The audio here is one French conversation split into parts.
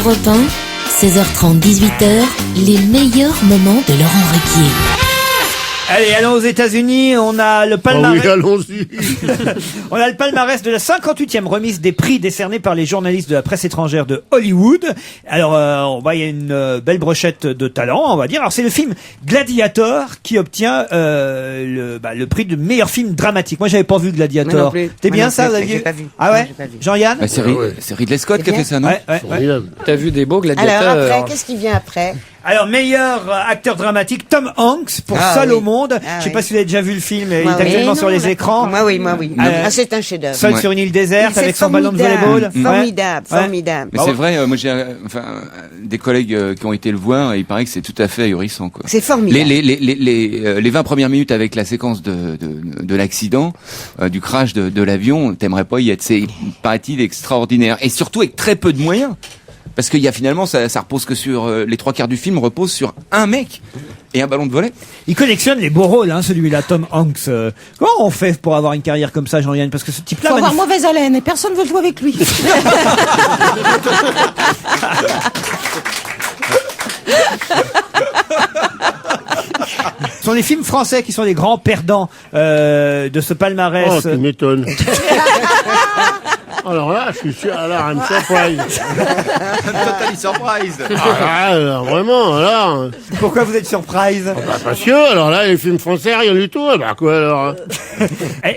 Europe 1, 16h30, 18h, les meilleurs moments de Laurent Ruquier. Allez, allons aux États-Unis. On a le palmarès. Oh oui, allons-y. On a le palmarès de la 58e remise des prix décernés par les journalistes de la presse étrangère de Hollywood. Alors, on voit, il y a une belle brochette de talent, on va dire. Alors, c'est le film Gladiator qui obtient le prix de meilleur film dramatique. Moi, j'avais pas vu Gladiator. C'était bien ça, vous aviez J'ai pas vu. Ah ouais, Non, j'ai pas vu. Jean-Yann. Bah, c'est Ridley Scott qui a fait ça, non? Ouais. Formidable. T'as vu des beaux gladiateurs? Alors après, qu'est-ce qui vient après? Alors, meilleur acteur dramatique, Tom Hanks pour Seul oui. au monde. Ah Je sais oui. pas si vous avez déjà vu le film. Il est Moi, oui. actuellement sur les Non, écrans. Moi oui. C'est un chef-d'œuvre. Seul Ouais. sur une île déserte C'est avec son ballon de volleyball. Formidable, Ouais. formidable. Mais c'est vrai, moi j'ai des collègues qui ont été le voir et il paraît que c'est tout à fait ahurissant, quoi. C'est formidable. Les 20 premières minutes avec la séquence de l'accident, du crash de l'avion, t'aimerais pas y être. C'est, paraît-il, extraordinaire. Et surtout avec très peu de moyens. Parce qu'il y a finalement, ça repose que sur, les 3/4 du film repose sur un mec et un ballon de volley. Il collectionne les beaux rôles, hein, celui-là, Tom Hanks. Comment on fait pour avoir une carrière comme ça, Jean-Yann? Parce que ce type-là... Faut avoir mauvaise haleine et personne veut jouer avec lui. Ce sont les films français qui sont les grands perdants de ce palmarès. Oh, tu m'étonnes. Alors là, je suis sûr, alors, I'm surprised. Totally surprise. Alors, vraiment, alors. Pourquoi vous êtes surprise? Bah, parce que, alors là, les films français, rien du tout. Bah, quoi, alors?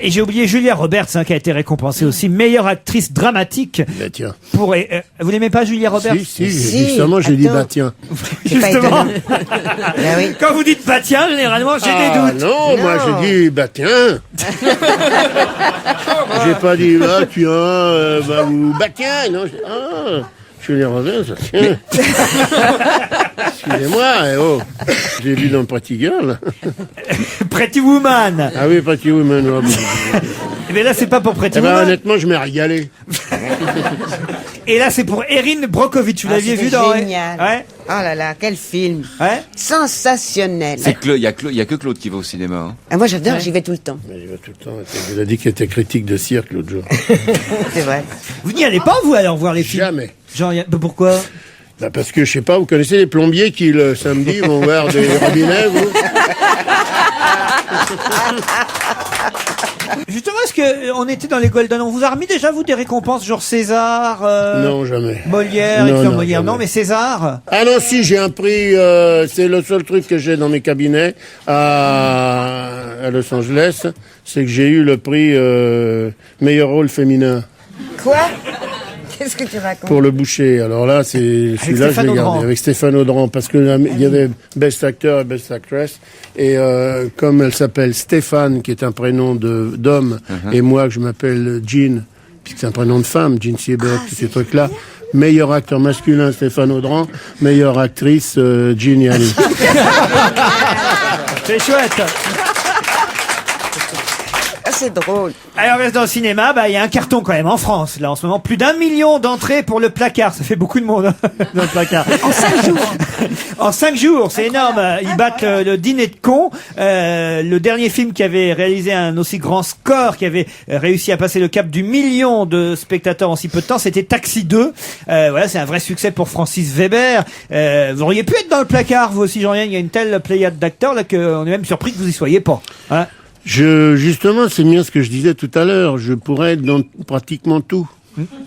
Et j'ai oublié Julia Roberts, hein, qui a été récompensée aussi, meilleure actrice dramatique. Bah, tiens. Pour, vous n'aimez pas Julia Roberts? Si, Si, justement, j'ai dit, attends. bah, tiens. C'est pas Justement. étonnant. Ah oui. Quand vous dites bah tiens, généralement, j'ai des doutes. Non, moi, j'ai dit, bah, tiens. J'ai pas dit, bah, tiens, ou, bah, tiens. Non, je les reviens, ça tient. Excusez-moi, oh. J'ai vu dans Pretty Girl. Pretty Woman. Ah oui, Pretty Woman. Oh, Mais là, c'est pas pour Pretty eh ben, Woman. honnêtement, je m'ai régalé. Et là, c'est pour Erin Brockovich. Vous l'aviez vu dans... Génial. Ouais. Oh là là, quel film. Ouais. Sensationnel. C'est il y a que Claude qui va au cinéma, hein. Ah, moi j'adore, j'y vais tout le temps. Mais j'y vais tout le temps. Il a dit qu'il était critique de cirque l'autre jour. C'est vrai. Vous n'y allez pas, vous, alors voir les films? Jamais. Genre, pourquoi? Bah parce que, je sais pas, vous connaissez les plombiers qui, le samedi, vont voir des robinets, vous? Justement, est-ce que on était dans les Golden, on vous a remis déjà, vous, des récompenses, genre César, Non, jamais. Molière, Non, excellent non, Molière, jamais. non, mais César? Ah non, si, j'ai un prix, c'est le seul truc que j'ai dans mes cabinets à Los Angeles, c'est que j'ai eu le prix meilleur rôle féminin Quoi? Qu'est-ce que tu racontes? pour Le Boucher. Alors là, celui-là, je Stéphane l'ai Audran. gardé avec Stéphane Audran, parce que il y avait Best Actor et Best Actress, et comme elle s'appelle Stéphane, qui est un prénom d'homme, et moi, que je m'appelle Jean, puisque c'est un prénom de femme, Jean Seberg, tous ces trucs-là. Meilleur acteur masculin, Stéphane Audran. Meilleure actrice, Jean Yanni. C'est chouette. Ah, c'est drôle. Alors, on reste dans le cinéma, il y a un carton quand même en France, là, en ce moment. Plus d'1 million d'entrées pour Le Placard. Ça fait beaucoup de monde, hein, dans Le Placard. En 5 jours. En 5 jours, c'est énorme. Ils battent le Dîner de cons. Le dernier film qui avait réalisé un aussi grand score, qui avait réussi à passer le cap du million de spectateurs en si peu de temps, c'était Taxi 2. Voilà, c'est un vrai succès pour Francis Weber. Vous auriez pu être dans Le Placard, vous aussi, Jean-Yann. Il y a une telle pléiade d'acteurs là qu'on est même surpris que vous y soyez pas. Hein. Justement, c'est bien ce que je disais tout à l'heure. Je pourrais être dans pratiquement tout.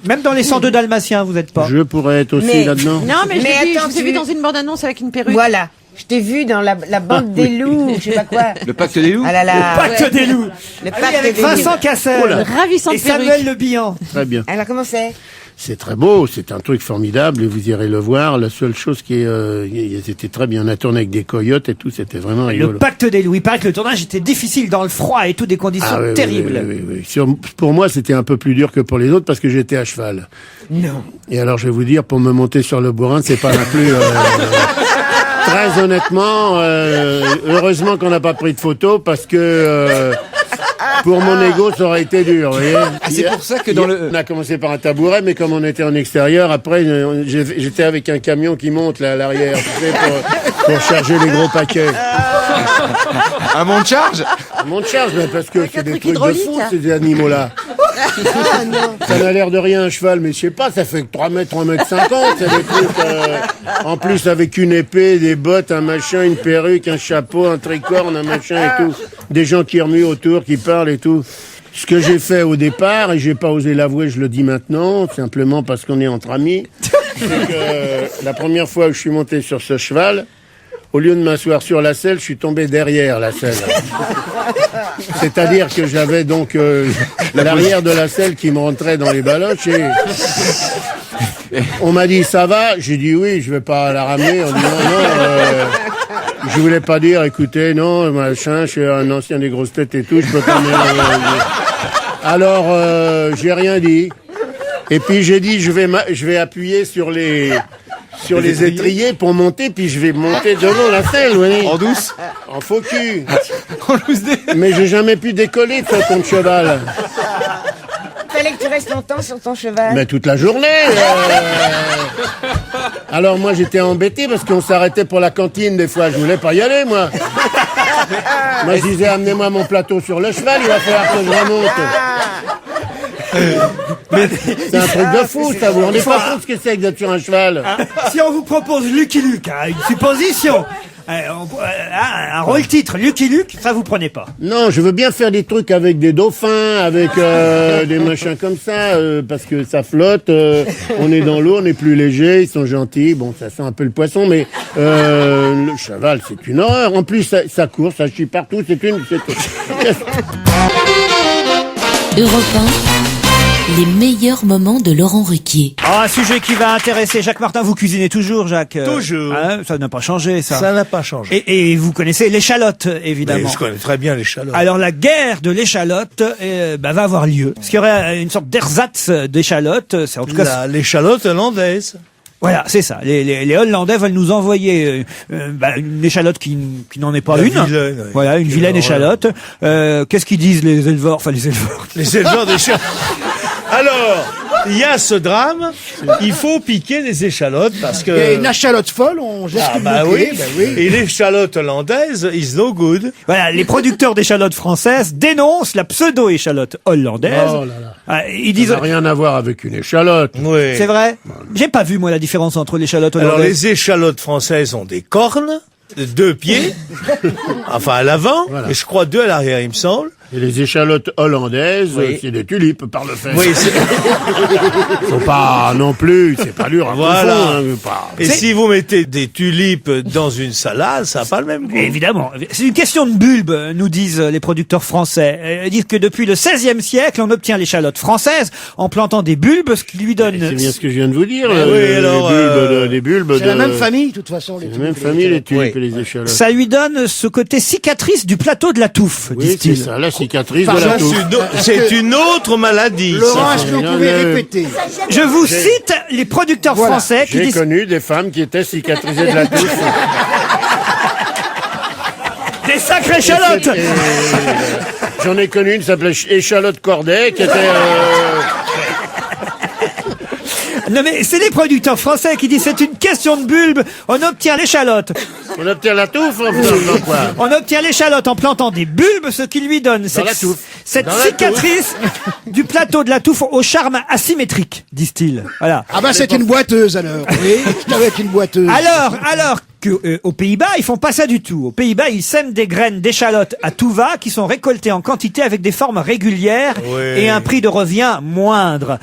Même dans les 102 Dalmatiens, vous n'êtes pas. Je pourrais être aussi Mais- là-dedans. Non, mais, Mais je attends, vous ai tu- vu dans une bande-annonce avec une perruque. Voilà. Je t'ai vu dans la bande des loups, je sais pas quoi. Le pacte des loups? Ah là là. Pacte des loups. Le Ah oui, pacte avec des Vincent loups. Cassel Ravissante et Samuel perruque. Le Bihan. Très bien. Alors comment c'est? C'est très beau, c'est un truc formidable et vous irez le voir. La seule chose qui est, ils étaient très bien tourné avec des coyotes et tout, c'était vraiment Le rigolo. Pacte des loups. Il paraît que le tournage était difficile dans le froid et tout, des conditions Ah oui, oui, terribles. oui. Pour moi, c'était un peu plus dur que pour les autres parce que j'étais à cheval. Non. Et alors, je vais vous dire, pour me monter sur le bourrin, c'est pas non plus... très honnêtement, heureusement qu'on n'a pas pris de photos parce que... pour mon ego, ça aurait été dur, vous voyez. C'est pour ça que dans le... On a commencé par un tabouret, mais comme on était en extérieur, après, j'étais avec un camion qui monte là à l'arrière, tu sais, pour charger les gros paquets. Un monte charge? Un monte charge, mais parce que c'est un des truc trucs de hydraulique, fou, hein. ces animaux-là. Ça n'a l'air de rien un cheval, mais je sais pas, ça fait que 3 mètres, 50. C'est des trucs, en plus avec une épée, des bottes, un machin, une perruque, un chapeau, un tricorne, un machin et tout. Des gens qui remuent autour, qui parlent et tout. Ce que j'ai fait au départ, et j'ai pas osé l'avouer, je le dis maintenant, simplement parce qu'on est entre amis, c'est que la première fois que je suis monté sur ce cheval, au lieu de m'asseoir sur la selle, je suis tombé derrière la selle. C'est-à-dire que j'avais donc l'arrière de la selle qui me rentrait dans les baloches et on m'a dit ça va, j'ai dit oui, je vais pas la ramener. On dit non, je voulais pas dire écoutez non machin, je suis un ancien des grosses têtes et tout, je peux pas. Alors j'ai rien dit et puis j'ai dit je vais appuyer sur les étriers pour monter, puis je vais monter devant la selle, oui. En douce? En faux cul. En loose day. Mais j'ai jamais pu décoller de ce ton de cheval. Fallait que tu restes longtemps sur ton cheval. Mais toute la journée. Alors moi j'étais embêté parce qu'on s'arrêtait pour la cantine des fois. Je voulais pas y aller moi. Moi je disais amenez-moi mon plateau sur le cheval, il va falloir que je remonte. C'est un truc de fou, ça. Vous vous rendez pas compte ce que c'est que d'être sur un cheval? Si on vous propose Lucky Luke, une supposition, un rôle titre Lucky Luke, ça vous prenez pas? Non, je veux bien faire des trucs avec des dauphins, avec des machins comme ça, parce que ça flotte, on est dans l'eau, on est plus léger, ils sont gentils, bon, ça sent un peu le poisson, mais le cheval, c'est une horreur. En plus, ça court, ça chie partout, Europe 1, les meilleurs moments de Laurent Ruquier. Un sujet qui va intéresser Jacques Martin. Vous cuisinez toujours, Jacques? Toujours. Hein, ça n'a pas changé, ça. Ça n'a pas changé. Et vous connaissez l'échalote, évidemment. Mais je connais très bien l'échalote. Alors la guerre de l'échalote va avoir lieu. Parce qu'il y aurait une sorte d'ersatz d'échalote. C'est en tout cas. L'échalote hollandaise. Voilà, c'est ça. Les Hollandais veulent nous envoyer une échalote qui n'en est pas La une. vilaine, oui. Voilà, une vilaine échalote. Qu'est-ce qu'ils disent les éleveurs? Enfin, les éleveurs. Les éleveurs d'échalotes. Alors, il y a ce drame. Il faut piquer des échalotes parce que. Il y a une échalote folle, on jette Ah une bah bouquet, oui. Et l'échalote hollandaise is no good. Voilà, les producteurs d'échalotes françaises dénoncent la pseudo-échalote hollandaise. Oh là là. Ils disent. Ça n'a rien à voir avec une échalote. Oui. C'est vrai? J'ai pas vu, moi, la différence entre l'échalote Alors, hollandaise. les échalotes françaises ont des cornes, 2 pieds, enfin à l'avant, et je crois 2 à l'arrière, il me semble. Et les échalotes hollandaises, Oui. c'est des tulipes par le fait. Oui, Faut pas non plus, c'est pas dur à Voilà. confondre, hein, pas. Et si vous mettez des tulipes dans une salade, ça n'a pas le même goût. Évidemment. C'est une question de bulbe, nous disent les producteurs français. Ils disent que depuis le XVIe siècle, on obtient l'échalote française en plantant des bulbes, ce qui lui donne... C'est bien ce que je viens de vous dire. oui, alors, les bulbes C'est la même famille, de toute façon. C'est la même famille, les tulipes et les échalotes. Ça lui donne ce côté cicatrice du plateau de la touffe, Oui, c'est disent-ils. ça, la cicatrice de Pardon, la touffe. C'est une autre maladie. Laurent, ça. est-ce que vous Non, pouvez mais- répéter? Je vous cite les producteurs Voilà. français qui J'ai disent... connu des femmes qui étaient cicatrisées de la touffe. Des sacrées échalotes. J'en ai connu une qui s'appelait Échalote Corday, qui était... Non mais c'est les producteurs français qui disent c'est une question de bulbe, on obtient l'échalote. On obtient la touffe, en faisant quoi? On obtient l'échalote en plantant des bulbes, ce qui lui donne la touffe. cette Dans la cicatrice du plateau de la touffe au charme asymétrique, disent-ils. Voilà. Ah bah c'est une boiteuse alors. Oui, c'est avec une boiteuse. Alors que aux Pays-Bas, ils font pas ça du tout. Aux Pays-Bas, ils sèment des graines d'échalote à tout va qui sont récoltées en quantité avec des formes régulières Oui. et un prix de revient moindre.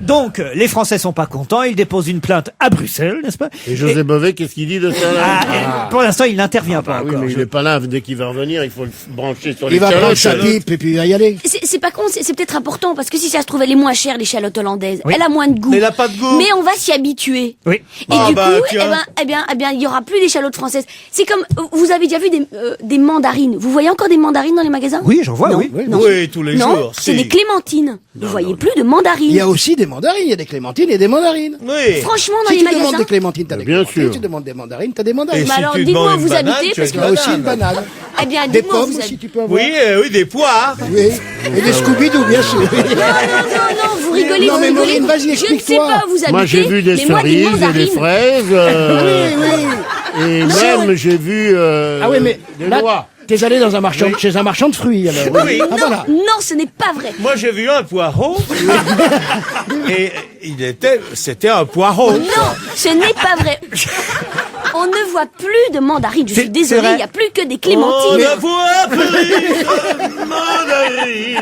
Donc, les Français sont pas contents, ils déposent une plainte à Bruxelles, n'est-ce pas? Et José Bové, qu'est-ce qu'il dit de ça, là? Pour l'instant, il n'intervient pas Ah oui, encore. mais il est pas là. Dès qu'il va revenir, il faut le brancher sur les Il va prendre sa échalotes. pipe et puis il va y aller. C'est pas con, c'est peut-être important parce que si ça se trouve elle est moins chère l'échalote hollandaise, Oui. elle a moins de goût. Mais elle a pas de goût. Mais on va s'y habituer. Oui. Et Ah du bah, coup, tiens. eh bien, il y aura plus d'échalotes françaises. C'est comme vous avez déjà vu des mandarines. Vous voyez encore des mandarines dans les magasins? Oui, j'en vois, Non. oui. Non. Oui, tous les Non, jours. c'est si. des clémentines. Vous voyez plus de Il mandarines. y a aussi des mandarines, il y a des clémentines et des mandarines. Oui. Franchement, dans Si les tu demandes magasins. des clémentines, t'as des Bien clémentines. sûr. Si tu demandes des mandarines, t'as des Et mandarines. Bah si alors, tu dites-moi demandes où une vous banane, habitez, tu parce as Il que y a une aussi une banane. banane. Eh bien, Des dites-moi où pommes vous aussi, habitez. tu peux avoir. Oui, des poires. Oui. Et des Scooby-Doo, bien sûr. Non, vous rigolez, Non, vous mais rigolez. Maureen, vas-y, Je ne sais explique-toi. pas où vous habitez. Moi, j'ai vu des mais moi, cerises et des mandarines. fraises. Oui, oui. Et même, j'ai vu Ah oui, mais des là- noix. T'es allé dans un marchand, chez un marchand de fruits, alors. Oui. Ah, Non, voilà. non, ce n'est pas vrai. Moi, j'ai vu un poireau. Et c'était un poireau. Non, ce n'est pas vrai. On ne voit plus de mandarines. Je suis désolée, vrai. il n'y a plus que des On clémentines. ne voit plus de mandarines.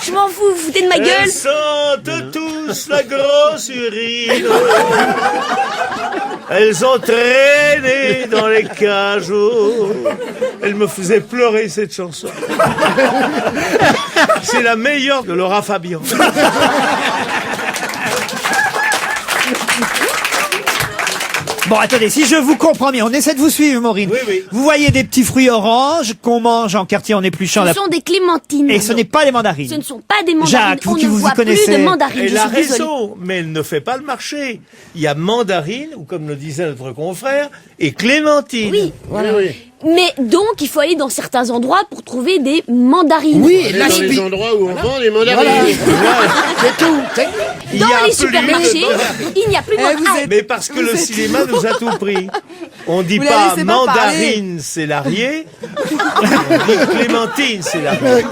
Je m'en fous, vous foutez de ma Elles gueule. sentent tous la grosse urine. Elles ont traîné dans les cajots. Elle me faisait pleurer, cette chanson. C'est la meilleure de Laura Fabian. Bon, attendez, si je vous comprends bien, on essaie de vous suivre, Maureen. Oui, oui. Vous voyez des petits fruits oranges qu'on mange en quartier en épluchant Ce sont des clémentines. Et ce n'est pas les mandarines. Ce ne sont pas des mandarines. Jacques, vous On qui ne vous y voit plus connaissez. de mandarines. Elle Je a suis désolée. raison, mais elle ne fait pas le marché. Il y a mandarine, ou comme le disait notre confrère, et clémentine. Oui. Voilà. Oui, Mais donc, il faut aller dans certains endroits pour trouver des mandarines. Oui, oui. Dans les endroits où on vend les Voilà. mandarines. C'est tout. Il y a Dans les plus supermarchés, de mandarine. il n'y a plus de mandarines. Mais parce que le cinéma nous a tout pris. On dit Vous la pas laissez pas mandarine, c'est Larrier. On dit clémentine, c'est Larrier.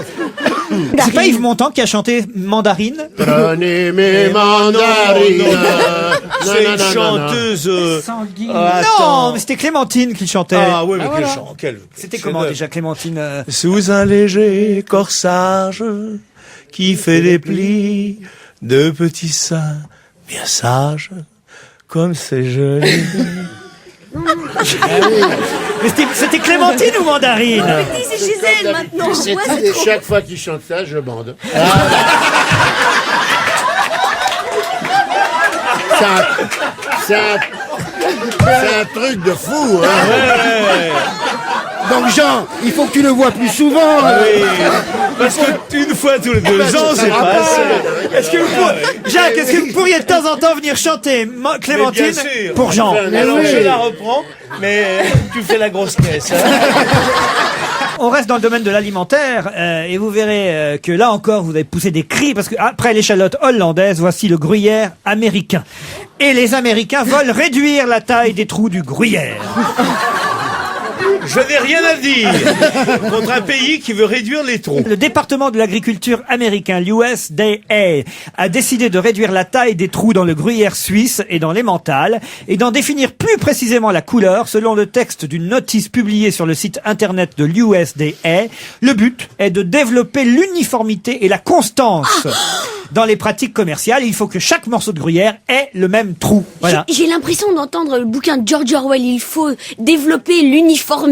C'est pas Yves Montand qui a chanté Mandarine? Prenez mes mandarines. C'est Non, une non, non, non, chanteuse. Non, attends. mais c'était Clémentine qui chantait. Ah oui, mais quel chant, quel. C'était comment déjà, Clémentine Sous un léger corsage qui fait des plis de petits seins bien sages, comme c'est joli. Mais c'était Clémentine ou Mandarine? Oui, c'est chez elle maintenant. Ouais, c'est Et trop. chaque fois qu'il chante ça, je bande. C'est un truc de fou, hein. Donc Jean, il faut que tu le vois plus souvent. Oui, parce que une fois tous les 2 ans, c'est pas assez. Est-ce que Jacques, est-ce que vous pourriez de temps en temps venir chanter Clémentine Mais bien sûr. pour Jean? Alors je la reprends, mais tu fais la grosse caisse. Hein. On reste dans le domaine de l'alimentaire et vous verrez que là encore vous avez poussé des cris parce que après l'échalote hollandaise, voici le gruyère américain. Et les Américains veulent réduire la taille des trous du gruyère. Je n'ai rien à dire contre un pays qui veut réduire les trous. Le département de l'agriculture américain, l'USDA, a décidé de réduire la taille des trous dans le gruyère suisse et dans l'emmental et d'en définir plus précisément la couleur selon le texte d'une notice publiée sur le site internet de l'USDA. Le but est de développer l'uniformité et la constance dans les pratiques commerciales. Il faut que chaque morceau de gruyère ait le même trou. Voilà. J'ai l'impression d'entendre le bouquin de George Orwell. Il faut développer l'uniformité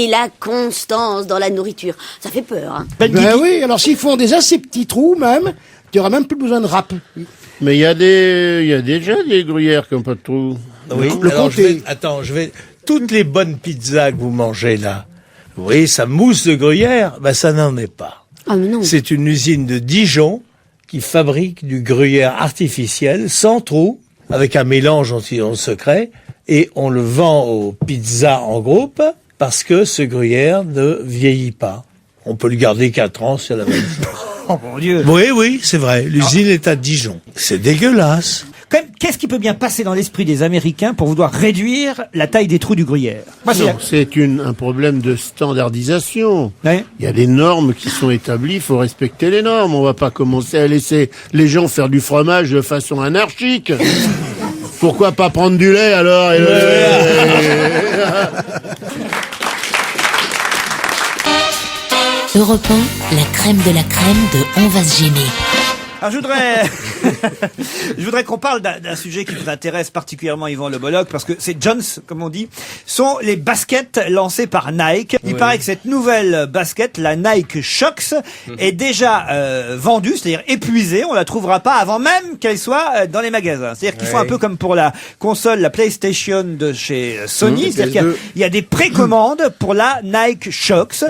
et la constance dans la nourriture. Ça fait peur, hein. Ben Ben Guigui. oui, alors s'ils font des assez petits trous même, tu auras même plus besoin de râpe. Mais il y a déjà des gruyères qui n'ont pas de trou. Oui, Le alors comté. toutes les bonnes pizzas que vous mangez là, vous voyez, ça mousse de gruyère, ben ça n'en est pas. Ah mais non. C'est une usine de Dijon qui fabrique du gruyère artificiel, sans trou, avec un mélange en secret, et on le vend aux pizzas en groupe, parce que ce gruyère ne vieillit pas. On peut le garder 4 ans, c'est la même chose. Oh mon Dieu. Oui, c'est vrai, l'usine est à Dijon. C'est dégueulasse. Quand même, qu'est-ce qui peut bien passer dans l'esprit des Américains pour vouloir réduire la taille des trous du gruyère? Moi, Non, c'est un problème de standardisation. Ouais. Il y a des normes qui sont établies, il faut respecter les normes. On va pas commencer à laisser les gens faire du fromage de façon anarchique. Pourquoi pas prendre du lait alors Europe 1, la crème de la crème de On va se gêner. Alors, je voudrais qu'on parle d'un sujet qui vous intéresse particulièrement, Yvan Le Bolloc, parce que c'est Jones, comme on dit, sont les baskets lancées par Nike. Il paraît que cette nouvelle basket, la Nike Shox, est déjà vendue, c'est-à-dire épuisée. On la trouvera pas avant même qu'elle soit dans les magasins. C'est-à-dire qu'ils font un peu comme pour la console, la PlayStation de chez Sony. C'est-à-dire qu'il y a des précommandes pour la Nike Shox.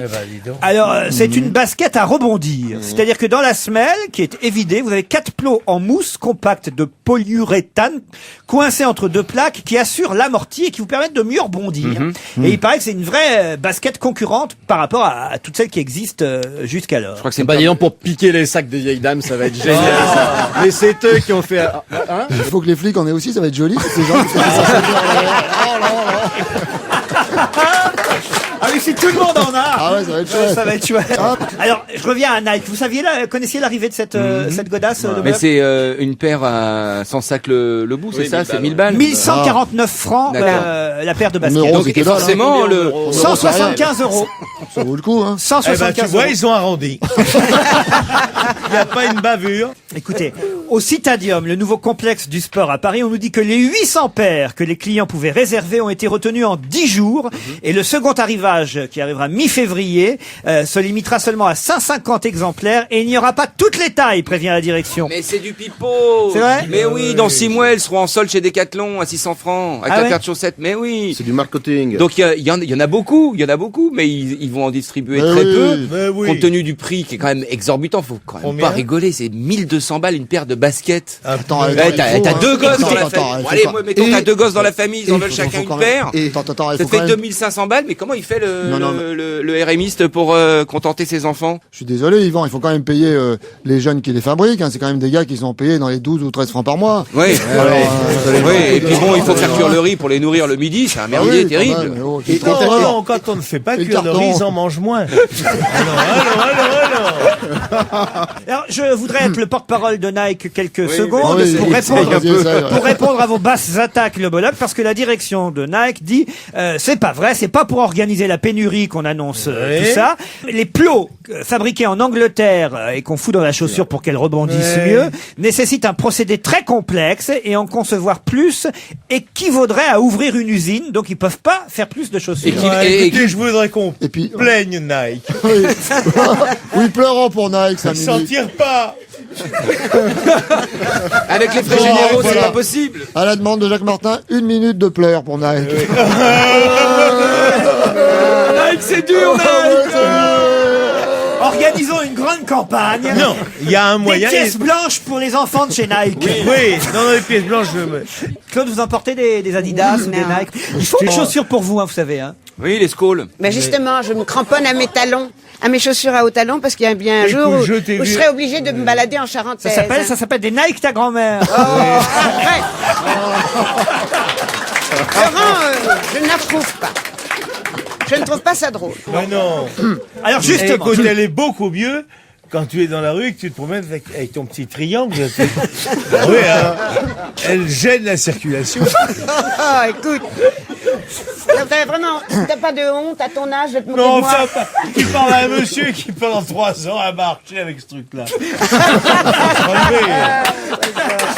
Alors, c'est une basket à rebondir. C'est-à-dire que dans la semelle, qui est évidée, vous avez 4 plots en mousse compacte de polyuréthane coincés entre 2 plaques qui assurent l'amorti et qui vous permettent de mieux rebondir. Et il paraît que c'est une vraie basket concurrente par rapport à toutes celles qui existent jusqu'alors. Je crois que c'est Bah, disons, pour piquer les sacs des vieilles dames, ça va être génial, ça. Mais c'est eux qui ont fait, hein? Il faut que les flics en aient aussi, ça va être joli. Ces gens qui font ça. Ah oui, oui, si tout le monde en a. Ah ouais, ça va être chouette. Ça va être chouette. Alors, je reviens à Nike. Vous saviez connaissiez l'arrivée de cette godasse de Mais bluff c'est une paire sans sac le bout, c'est ça? C'est 1000 balles. 1149 francs la paire de baskets. Euros, Donc, et forcément, le 175 euros. Ça vaut le coup, hein. 175 tu vois, euros. ils ont arrondi. Il n'y a pas une bavure. Écoutez, au Citadium, le nouveau complexe du sport à Paris, on nous dit que les 800 paires que les clients pouvaient réserver ont été retenus en 10 jours. Et le second arrivage, qui arrivera mi-février, se limitera seulement à 150 exemplaires. Et il n'y aura pas toutes les tailles, prévient la direction. Mais c'est du pipeau. C'est vrai? Mais oui, dans 6 mois, elles seront en solde chez Decathlon à 600 francs, avec Ah la ouais paire de chaussettes. Mais oui. C'est du marketing. Donc il y en a beaucoup, mais ils vont en distribuer Mais très oui, peu, mais oui. compte tenu du prix qui est quand même exorbitant. Faut quand même Combien pas rigoler, c'est 1200 balles une paire de baskets. Attends, Ouais, t'as deux gosses dans la famille. attends, Bon, allez, moi, mettons que t'as deux gosses dans la famille, ils en veulent chacun une paire. Attends, il Ça faut te fait quand même... 2500 balles, mais comment il fait Non, non, le RMiste pour contenter ses enfants? Je suis désolé, Yvan, il faut quand même payer les jeunes qui les fabriquent. Hein. C'est quand même des gars qui sont payés dans les 12 ou 13 francs par mois. Oui, Alors, oui, et puis bon, il faut faire cuire le riz pour les nourrir le midi, c'est un merdier terrible. Et non, quand on ne fait pas Et le cuire le carton. riz, ils en mangent moins. Alors, je voudrais être le porte-parole de Nike quelques secondes Ah oui, pour essaye, pour répondre à vos basses attaques, le Bolloc, parce que la direction de Nike dit c'est pas vrai, c'est pas pour organiser la pénurie qu'on annonce Oui. tout ça. Les plots fabriqués en Angleterre et qu'on fout dans la chaussure pour qu'elle rebondisse Oui. mieux nécessitent un procédé très complexe et en concevoir plus équivaudrait à ouvrir une usine, donc ils peuvent pas faire plus de chaussures. Écoutez, je voudrais qu'on Et puis, plaigne Nike. oui, oui, pleurons pour Nike, ça Ils s'en tirent pas. Avec les frais Bon, généraux, c'est voilà. pas possible. À la demande de Jacques Martin, 1 minute de pleurs pour Nike. Nike, c'est dur, Nike. Organisons une grande campagne. Non, il y a un Des moyen. pièces blanches pour les enfants de chez Nike. Oui, dans les pièces blanches. Claude, vous en portez des Adidas ou des Non. Nike? Il faut des chaussures pour vous, hein, vous savez. Hein. Oui, les Skalls. Mais justement, je me cramponne à mes talons, à mes chaussures à haut talons, parce qu'il y a bien un Écoute, jour où je je t'ai vu. serai obligée de me balader en Ça charentaise. s'appelle des Nike ta grand-mère. Arrête. Laurent, je n'approuve pas. Je ne trouve pas ça drôle. Mais non. Alors justement, Écoute, elle est beaucoup mieux quand tu es dans la rue et que tu te promènes avec ton petit triangle. Oui, hein. Elle gêne la circulation. Ah, écoute. T'as pas de honte à ton âge de te moquer Non, de moi? enfin, tu parles à un monsieur qui pendant 3 ans a marché avec ce truc-là. C'est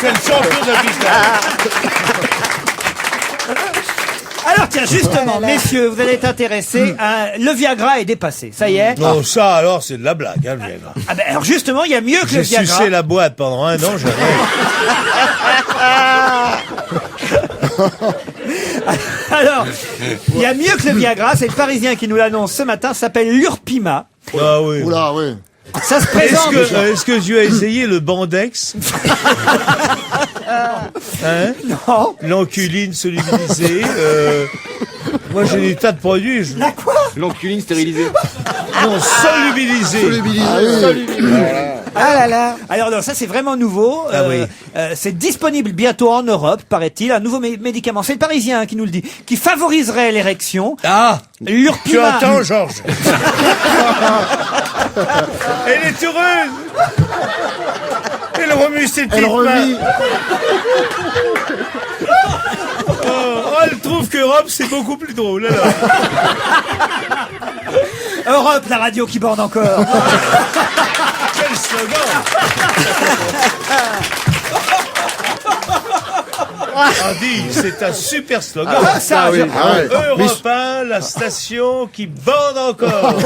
le champion de la piste. alors tiens, justement, messieurs, vous allez être intéressés. Le Viagra est dépassé, ça y est. Non, ça alors, c'est de la blague, hein, le Viagra. Ah ben, alors justement, il y a mieux que J'ai le Viagra. sucé la boîte pendant 1 an, j'avais. Alors, il y a mieux que le Viagra, c'est le Parisien qui nous l'annonce ce matin, ça s'appelle l'Urpima. Ah oui. Oula, oui. Ça se présente. Est-ce que tu as essayé le Bandex? Hein? Non. L'enculine solubilisée. Moi, j'ai des tas de produits. La quoi? L'enculine stérilisée. Non, solubilisée. Ah là là. Alors non, ça c'est vraiment nouveau. Ah oui. C'est disponible bientôt en Europe, paraît-il. Un nouveau médicament. C'est le Parisien qui nous le dit, qui favoriserait l'érection. Ah, tu L'Urpima. entends, Georges? Elle est heureuse. Elle remue ses petites Elle mains. revit. Oh, elle trouve qu'Europe, c'est beaucoup plus drôle. Alors. Europe, la radio qui borde encore. Quel slogan! Ah, dis, c'est un super slogan. Europe 1, la station qui bande encore.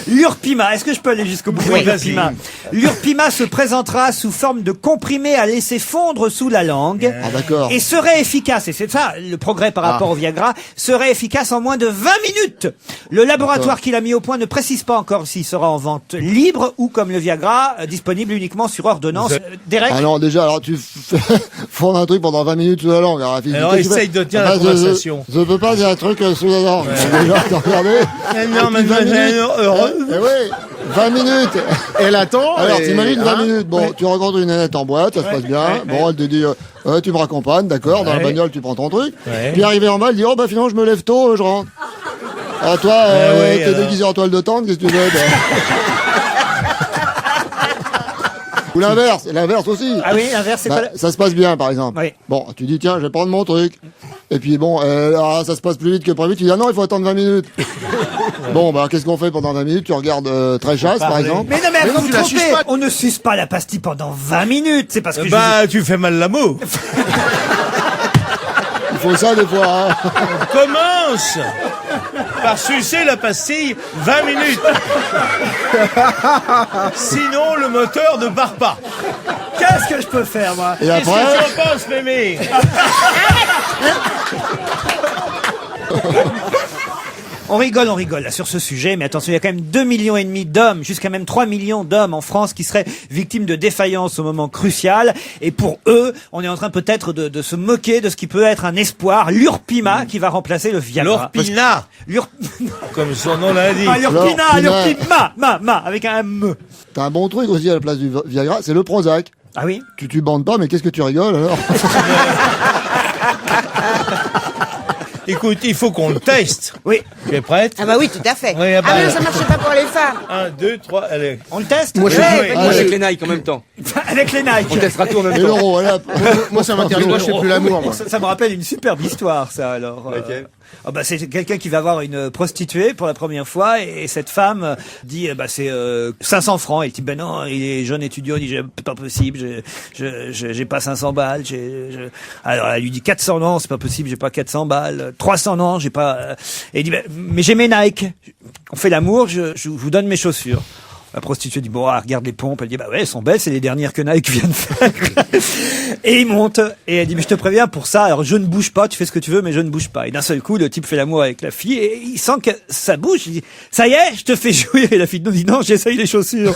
L'Urpima, est-ce que je peux aller jusqu'au bout de Oui, l'Urpima? L'Urpima se présentera sous forme de comprimé à laisser fondre sous la langue. Ah, d'accord. Et serait efficace, et c'est ça le progrès par rapport au Viagra, serait efficace en moins de 20 minutes. Le laboratoire qui l'a mis au point ne précise pas encore s'il sera en vente libre ou comme le Viagra, disponible uniquement sur ordonnance. Derek? Ah non, déjà, alors tu fondre un truc pendant 20 minutes sous la langue. Alors, Alors, essaye de tenir la conversation. Je peux pas dire un truc sous la langue. Déjà, t'as regardé. Non, mais 20 minutes. heureux. Eh oui, 20 minutes. Elle attend. Alors, et- t'imagines 20 hein minutes. Bon, tu rencontres une nanette en boîte, ça se passe bien. Bon, elle te dit, tu me raccompagnes, d'accord. Dans la Ouais. bagnole, tu prends ton truc. Ouais. Puis arrivé en bas, elle dit, oh, bah, finalement, je me lève tôt, je rentre. Ah, toi, oui, t'es alors. déguisé en toile de tente, qu'est-ce que tu veux? Ou l'inverse aussi. Ah oui, l'inverse, c'est Bah, pas... ça se passe bien, par exemple. Oui. Bon, tu dis, tiens, je vais prendre mon truc. Et puis bon, ça se passe plus vite que prévu. Tu dis, ah non, il faut attendre 20 minutes. Bon, bah, qu'est-ce qu'on fait pendant 20 minutes? Tu regardes Très Chasse, par exemple. Mais non, mais vous tu vous la trompez. suces pas. On ne suce pas la pastille pendant 20 minutes. C'est parce que Bah, tu fais mal l'amour. Il faut ça, des fois, hein. Commence par sucer la pastille 20 minutes. Sinon, le moteur ne part pas. Qu'est-ce que je peux faire, moi? Et Qu'est-ce après, que tu en penses, Mémé? On rigole là sur ce sujet, mais attention, il y a quand même 2,5 millions d'hommes, jusqu'à même 3 millions d'hommes en France qui seraient victimes de défaillance au moment crucial. Et pour eux, on est en train peut-être de se moquer de ce qui peut être un espoir, l'Urpima, qui va remplacer le Viagra. L'Orpina, comme son nom l'indique. Ah, l'Urpina, L'Urpina. ma, avec un M. t'as un bon truc aussi à la place du Viagra, c'est le Prozac. Ah oui? Tu bandes pas, mais qu'est-ce que tu rigoles, alors? Écoute, il faut qu'on le teste. Oui. Tu es prête? Ah bah oui, tout à fait. Oui, ah bah, mais non, ça marchait pas pour les femmes. 1, 2, 3, allez. On le teste? Moi, je Ouais, fais ouais. Moi, avec les Nike en même temps. Avec les Nike. On testera tout en même Et temps. l'euro, voilà. moi, ça m'intéresse. Moi, je fais plus l'amour, moi. Ça me rappelle une superbe histoire, ça, alors. Ah bah, c'est quelqu'un qui va voir une prostituée pour la première fois et cette femme dit c'est 500 francs. Et il dit ben non, il est jeune étudiant, il dit pas possible, j'ai pas 500 balles. Alors elle lui dit 400 non, c'est pas possible, j'ai pas 400 balles. 300 non, j'ai pas. Et il dit mais j'ai mes Nike. On fait l'amour, je vous donne mes chaussures. La prostituée dit bon, regarde les pompes. Elle dit bah ouais, elles sont belles, c'est les dernières que Nike vient de faire. Et il monte et elle dit mais je te préviens pour ça. Alors je ne bouge pas, tu fais ce que tu veux, mais je ne bouge pas. Et d'un seul coup, le type fait l'amour avec la fille et il sent que ça bouge. Il dit ça y est, je te fais jouir. Et la fille dit non, j'essaye les chaussures.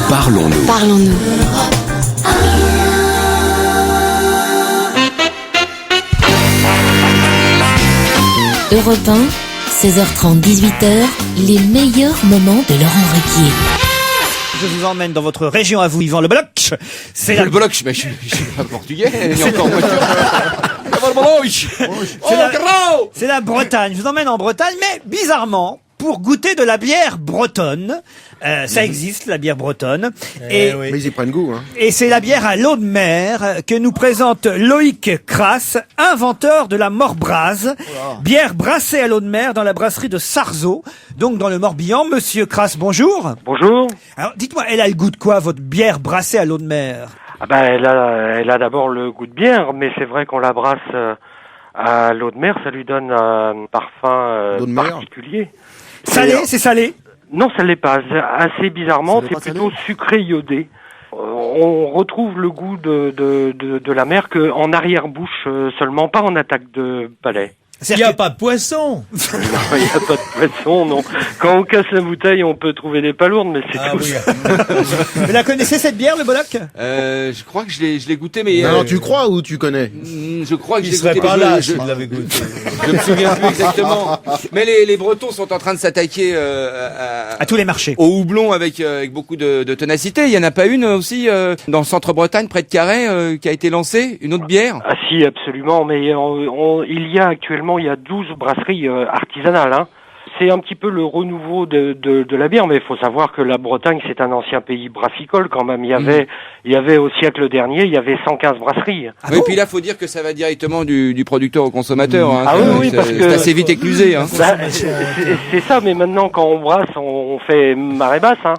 Parlons-nous. Parlons-nous. Europe 1, 16h30, 18h, les meilleurs moments de Laurent Ruquier. Je vous emmène dans votre région à vous, Yvan Le Bloc. C'est la... Le bloc, mais je suis pas portugais, il y a encore en voiture. C'est la Bretagne. Je vous emmène en Bretagne, mais bizarrement, pour goûter de la bière bretonne. Ça existe, la bière bretonne. Et, Mais ils y prennent goût, hein. et c'est la bière à l'eau de mer que nous présente Loïc Crasse, inventeur de la Morbrase. Bière brassée à l'eau de mer dans la brasserie de Sarzeau, donc dans le Morbihan. Monsieur Crasse, bonjour. Bonjour. Alors, dites-moi, elle a le goût de quoi, votre bière brassée à l'eau de mer? Ah ben, elle a d'abord le goût de bière, mais c'est vrai qu'on la brasse à l'eau de mer, ça lui donne un parfum L'eau de mer. particulier. Salé, c'est salé? Non, ça l'est pas. Assez bizarrement, Ça l'est c'est pas salé plutôt sucré iodé. On retrouve le goût de la mer que en arrière-bouche seulement, pas en attaque de palais. Il n'y a pas de poisson. Il n'y a pas de poisson, non. Quand on casse la bouteille, on peut trouver des palourdes, mais c'est tout. Oui. Vous la connaissez, cette bière, le Bolloc? Je crois que je l'ai goûté, mais... Non, tu crois ou tu connais? Je crois que Il j'ai serait goûté. pas mais là je s'il l'avait goûté. me souviens plus exactement. Mais les Bretons sont en train de s'attaquer À tous les marchés. au houblon avec beaucoup de ténacité. Il y en a pas une aussi dans le centre-Bretagne, près de Carhaix, qui a été lancée, une autre bière? Ah si, absolument, mais il y a actuellement 12 brasseries artisanales, hein. C'est un petit peu le renouveau de la bière, mais il faut savoir que la Bretagne, c'est un ancien pays brassicole quand même. Il y avait au siècle dernier, il y a 115 brasseries. Oui, puis là, faut dire que ça va directement du producteur au consommateur. Hein. Ah oui, parce que c'est assez vite éclusé. Hein. Bah, c'est ça, mais maintenant quand on brasse, on fait marée basse, hein.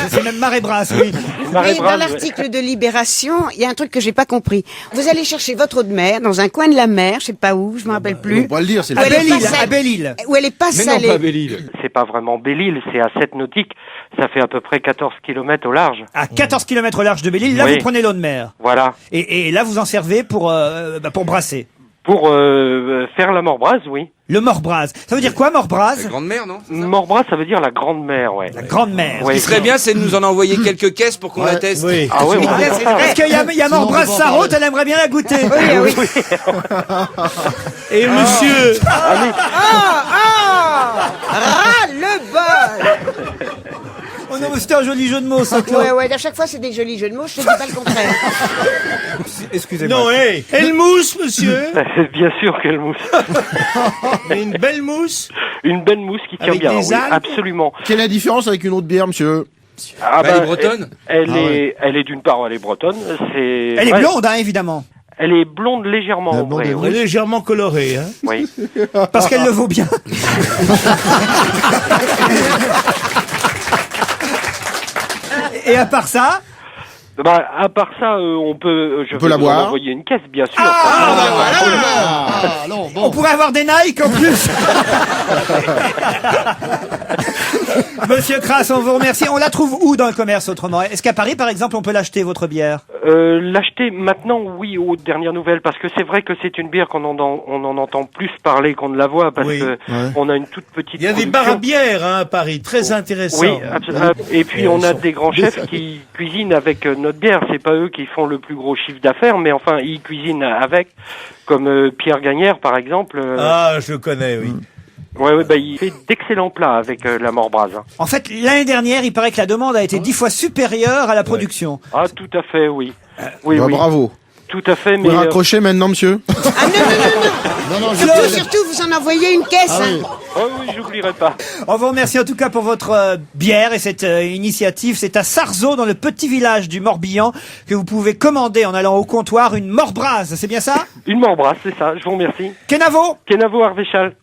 C'est même marée brasse, oui. Mais dans l'article de Libération, il y a un truc que j'ai pas compris. Vous allez chercher votre eau de mer dans un coin de la mer, je sais pas où, je me rappelle plus. On va le dire, c'est Où elle est pas salée. À Belle-Île. Où elle est pas Mais non, salée. pas Belle-Île. C'est pas vraiment Belle-Île, c'est à 7 nautiques. Ça fait à peu près 14 km au large. À 14 km au large de Belle-Île, là, Oui. vous prenez l'eau de mer. Voilà. Et là, vous en servez pour brasser. Pour faire la morbrase, oui. Le Morbraz. Ça veut dire quoi, Morbraz? La grande mère, non? Morbraz, ça veut dire la grande mère, ouais. La grande mère. Ce qui serait bien, c'est de nous en envoyer quelques caisses pour qu'on la teste. Oui. Ah ouais, Est-ce qu'il y a Morbraz Sarraute, elle aimerait bien la goûter. Oui. Et monsieur, Le bol. Oh non, mais c'était un joli jeu de mots, ça, Claude. Ouais, à chaque fois c'est des jolis jeux de mots, je te dis pas le contraire. Excusez-moi. non, hey, elle mousse, monsieur. Bien sûr qu'elle mousse. Mais une belle mousse. Une belle mousse qui tient Avec bien, des oui, algues absolument. Quelle est la différence avec une autre bière, monsieur? Ah Elle est bretonne? Elle est d'une part, elle est bretonne. Elle est blonde, hein, évidemment. Elle est blonde légèrement ambrée, oui. Légèrement colorée, hein. Oui. Parce qu'elle le vaut bien. Et à part ça, À part ça, on peut, je peut vais la vous boire. envoyer une caisse, bien sûr. on pourrait avoir des Nike en plus. Monsieur Crass, on vous remercie. On la trouve où dans le commerce autrement? Est-ce qu'à Paris, par exemple, on peut l'acheter, votre bière? L'acheter maintenant, oui, aux dernières nouvelles, parce que c'est vrai que c'est une bière on en entend plus parler qu'on ne la voit, parce que on a une toute petite. Il y a des bars à bière, hein, à Paris, très intéressants. Oui, absolument. Et puis on a des grands chefs qui cuisinent avec notre bière. C'est pas eux qui font le plus gros chiffre d'affaires, mais enfin ils cuisinent avec, comme Pierre Gagnère par exemple. Ah, je le connais, oui. Ouais, il fait d'excellents plats avec la Morbraz. En fait, l'année dernière, il paraît que la demande a été 10 fois supérieure à la production. Ah, tout à fait, oui. Oui. Bravo. Tout à fait, mais... Vous raccrochez maintenant, monsieur? Non, surtout, vous en envoyez une caisse. Oh oui, j'oublierai pas. On vous remercie en tout cas pour votre bière et cette initiative. C'est à Sarzeau, dans le petit village du Morbihan, que vous pouvez commander en allant au comptoir une Morbraz. C'est bien ça? Une Morbraz, c'est ça. Je vous remercie. Kenavo Arvéchal.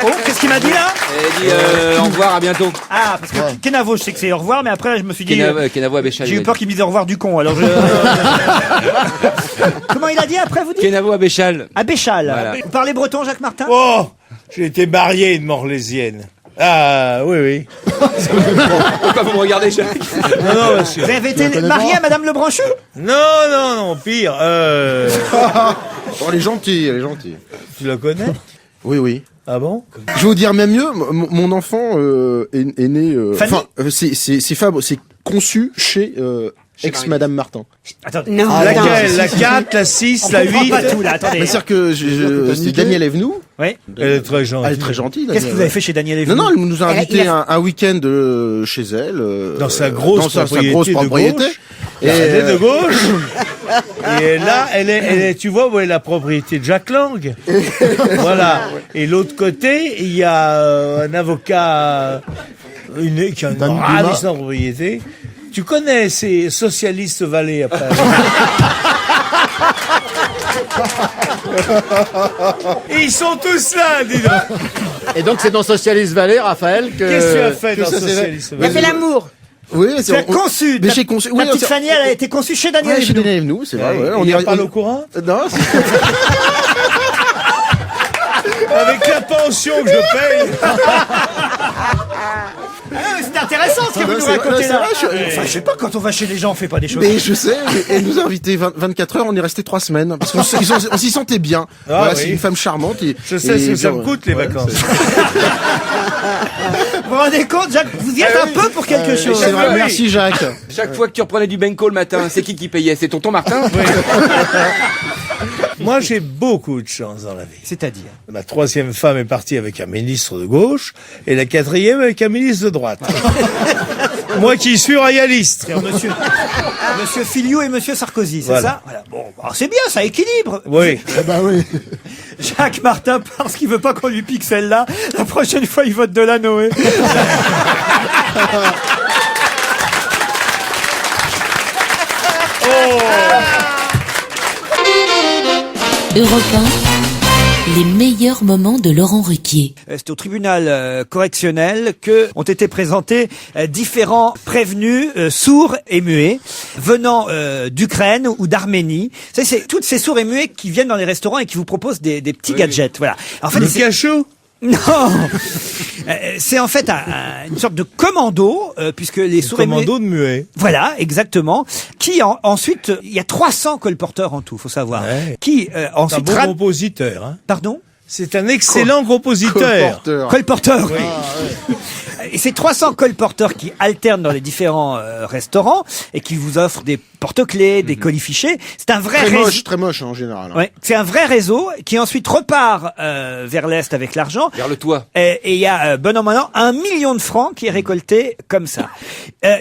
Oh, qu'est-ce qu'il m'a dit là? Elle dit au revoir, à bientôt. Ah, parce que Kenavo, je sais que c'est au revoir, mais après, je me suis dit... Kenavo à Béchal. J'ai eu peur qu'il me dise au revoir du con, alors je... Comment il a dit après, vous dites? Kenavo à Béchal. À Béchal. Voilà. Vous parlez breton, Jacques Martin? Oh, j'ai été marié une Morlaisienne. Ah, oui. Pourquoi vous me regardez, Jacques? Non, monsieur. Vous avez été marié à Madame Lebranchu? Non, pire. Oh, elle est gentille. Tu la connais? Oui. Ah bon? Je vais vous dire même mieux, mon enfant est né... c'est conçu chez ex-Madame Martin. Attendez. Non, Laquelle? La 4, la 6, la 8? Pas tout, là, attendez. C'est-à-dire que c'est Daniel Evenou. Oui. Elle est très gentille. Elle est très gentille. Qu'est-ce que vous avez fait chez Daniel Evenou? Non, elle nous a invité un week-end chez elle. Dans sa grosse propriété. Et elle est de gauche. Et là, elle est, tu vois, où est la propriété de Jacques Lang. Voilà. Et l'autre côté, il y a un avocat, qui a une ravissante propriété. Tu connais ces socialistes valets après. Et ils sont tous là, dis donc. Et donc c'est dans Socialiste Valley, Raphaël, que... Qu'est-ce que tu as fait dans Socialiste Il a fait l'amour. Oui, Tu as conçu. Mais j'ai conçu. La petite Fanny, elle a été conçue chez Daniel Chez Evenou. Daniel Evenou, c'est vrai. On y parle au courant? Non. Avec la pension que je paye. C'est intéressant ce que vous nous racontez là. Enfin, je sais pas, quand on va chez les gens, on fait pas des choses. Mais je sais, elle nous a invité 24 heures, on est resté 3 semaines. Parce qu'on s'y sentait bien. Voilà, c'est une femme charmante. Je sais ce que ça me coûte, les vacances. Vous vous rendez compte, Jacques, vous y êtes un peu pour quelque chose. C'est vrai, merci Jacques. Chaque fois que tu reprenais du Benko le matin, c'est qui payait? C'est tonton Martin? Moi, j'ai beaucoup de chance dans la vie. C'est-à-dire? Ma 3e femme est partie avec un ministre de gauche et la 4e avec un ministre de droite. Moi qui suis royaliste. Monsieur Filiou et Monsieur Sarkozy, c'est Voilà. ça? Voilà. Bon, c'est bien, ça équilibre. Oui. Oui. Jacques Martin, parce qu'il veut pas qu'on lui pique celle-là, la prochaine fois, il vote de la Noé. Europe 1, les meilleurs moments de Laurent Ruquier. C'est au tribunal correctionnel que ont été présentés différents prévenus sourds et muets venant d'Ukraine ou d'Arménie. C'est toutes ces sourds et muets qui viennent dans les restaurants et qui vous proposent des petits gadgets. Voilà. En fait, Le cachot? Non, c'est en fait une sorte de commando, puisque les sourds et muets... Commando de muet. Voilà, exactement. Qui ensuite, il y a 300 colporteurs en tout, faut savoir. Ouais. Qui C'est un ensuite... bon compositeur, hein. Pardon? C'est un excellent compositeur. Colporteur. Oui. Et c'est 300 colporteurs qui alternent dans les différents restaurants et qui vous offrent des porte-clés, des colifichets. C'est un vrai réseau. Très moche en général. Ouais, c'est un vrai réseau qui ensuite repart vers l'Est avec l'argent. Vers le toit. Et il y a, bon an, mal an, 1 million de francs qui est récolté comme ça.